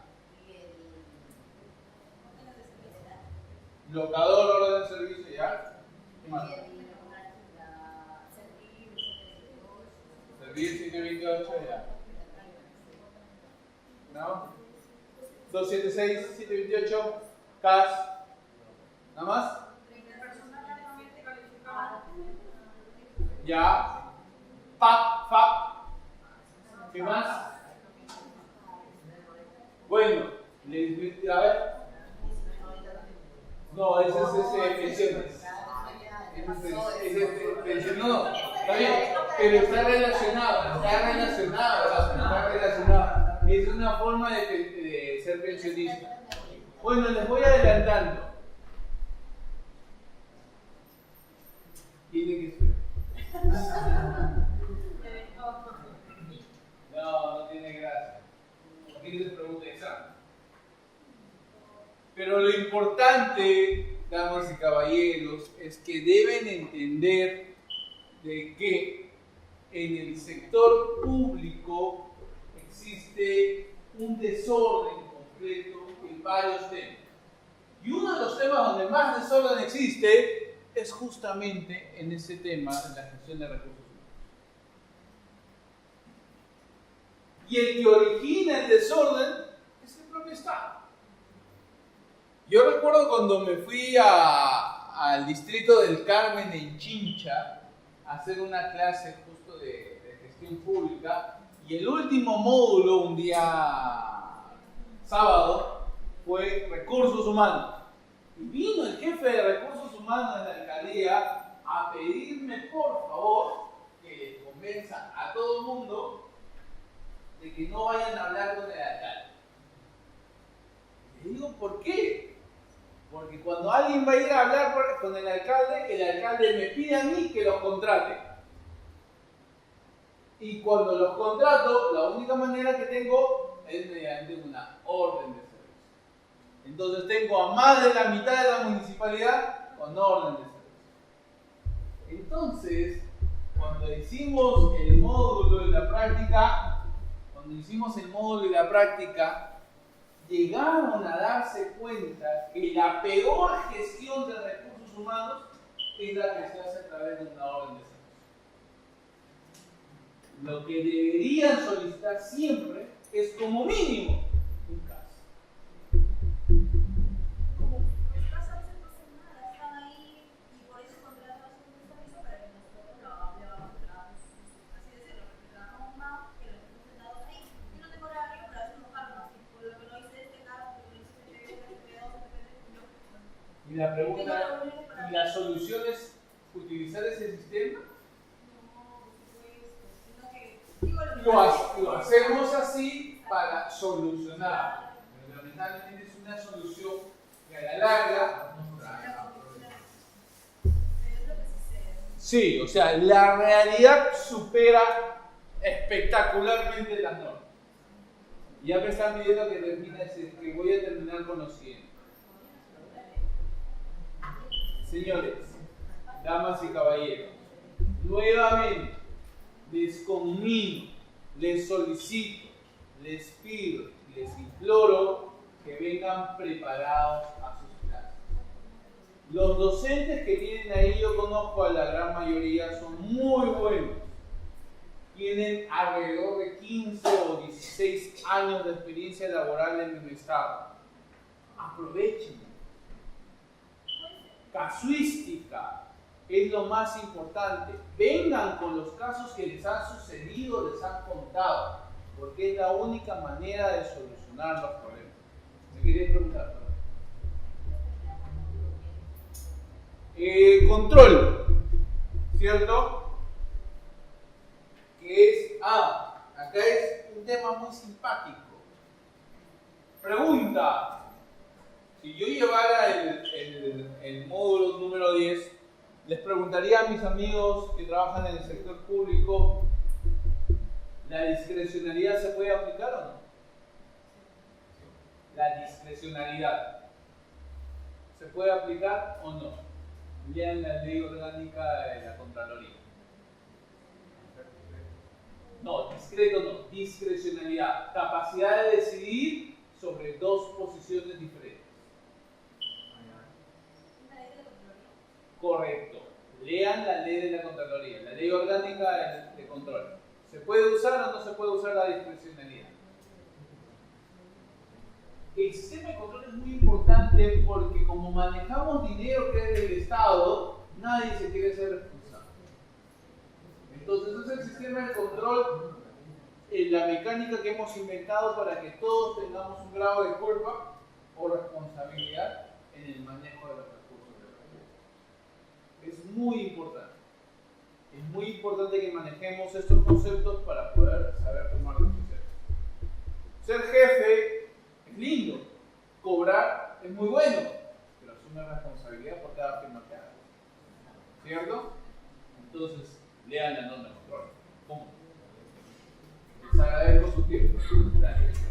Locador, orden de servicio, ¿ya? ¿Qué más? Servir 728, ya. ¿No? 276, 728, CAS. ¿Nada más? Ya. FAP. ¿Qué más? Bueno, a ver. No, ese es pensiones. No, está bien, pero está relacionado. Es una forma de ser pensionista. Bueno, les voy adelantando. Tiene que ser. No tiene gracia. Aquí se pregunta de examen. Pero lo importante, damas y caballeros, es que deben entender de que en el sector público existe un desorden completo en varios temas. Y uno de los temas donde más desorden existe es justamente en ese tema, en la gestión de recursos humanos. Y el que origina el desorden es el propio Estado. Yo recuerdo cuando me fui al distrito del Carmen en Chincha a hacer una clase justo de gestión pública, y el último módulo, un día sábado, fue recursos humanos. Y vino el jefe de recursos humanos de la alcaldía a pedirme por favor que les convenza a todo el mundo de que no vayan a hablar con el alcalde. Le digo, ¿por qué? Porque cuando alguien va a ir a hablar con el alcalde me pide a mí que los contrate. Y cuando los contrato, la única manera que tengo es mediante una orden de servicio. Entonces tengo a más de la mitad de la municipalidad con orden de servicio. Entonces, cuando hicimos el módulo de la práctica, llegaron a darse cuenta que la peor gestión de recursos humanos es la que se hace a través de una orden de servicio. Lo que deberían solicitar siempre es como mínimo un caso. Los casos a veces no hacen nada, están ahí y por eso contratamos un servicio para que nosotros lo hagamos, así decirlo, porque trabajamos más que los que están sentados ahí. Yo no tengo horario, pero hacemos cargas. Por lo que no hice este caso, por lo que no hice este no. Y la pregunta, ¿y la solución es utilizar ese sistema? Lo hacemos así para solucionar. Pero lamentablemente es una solución que a la larga nos trae problemas. Sí, o sea, la realidad supera espectacularmente las normas. Ya me están pidiendo que termine, que voy a terminar con lo siguiente. Señores, damas y caballeros, nuevamente les conmino, les solicito, les pido, les imploro que vengan preparados a sus clases. Los docentes que tienen ahí, yo conozco a la gran mayoría, son muy buenos. Tienen alrededor de 15 o 16 años de experiencia laboral en el Estado. Aprovechen. Casuística es lo más importante. Vengan con los casos que les han sucedido, les han contado, porque es la única manera de solucionar los problemas. ¿Me querías preguntar? Control, ¿cierto? Que es, acá es un tema muy simpático. Pregunta. Si yo llevara el módulo número 10, les preguntaría a mis amigos que trabajan en el sector público, ¿la discrecionalidad se puede aplicar o no? La discrecionalidad, ¿se puede aplicar o no? Ya en la ley orgánica de la Contraloría. No, discreto no, discrecionalidad, capacidad de decidir sobre dos posiciones diferentes. Correcto. Lean la ley de la Contraloría, la ley orgánica de control. ¿Se puede usar o no se puede usar la discrecionalidad? El sistema de control es muy importante porque como manejamos dinero que es del Estado, nadie se quiere ser responsable. Entonces ese es el sistema de control, la mecánica que hemos inventado para que todos tengamos un grado de culpa o responsabilidad en el manejo de los recursos de la vida. Es muy importante. Es muy importante que manejemos estos conceptos para poder saber tomar decisiones. Ser jefe es lindo, cobrar es muy bueno, pero asume responsabilidad por cada firma que haga. ¿Cierto? Entonces, lean la norma de control. ¿Cómo? Les agradezco su tiempo. Gracias.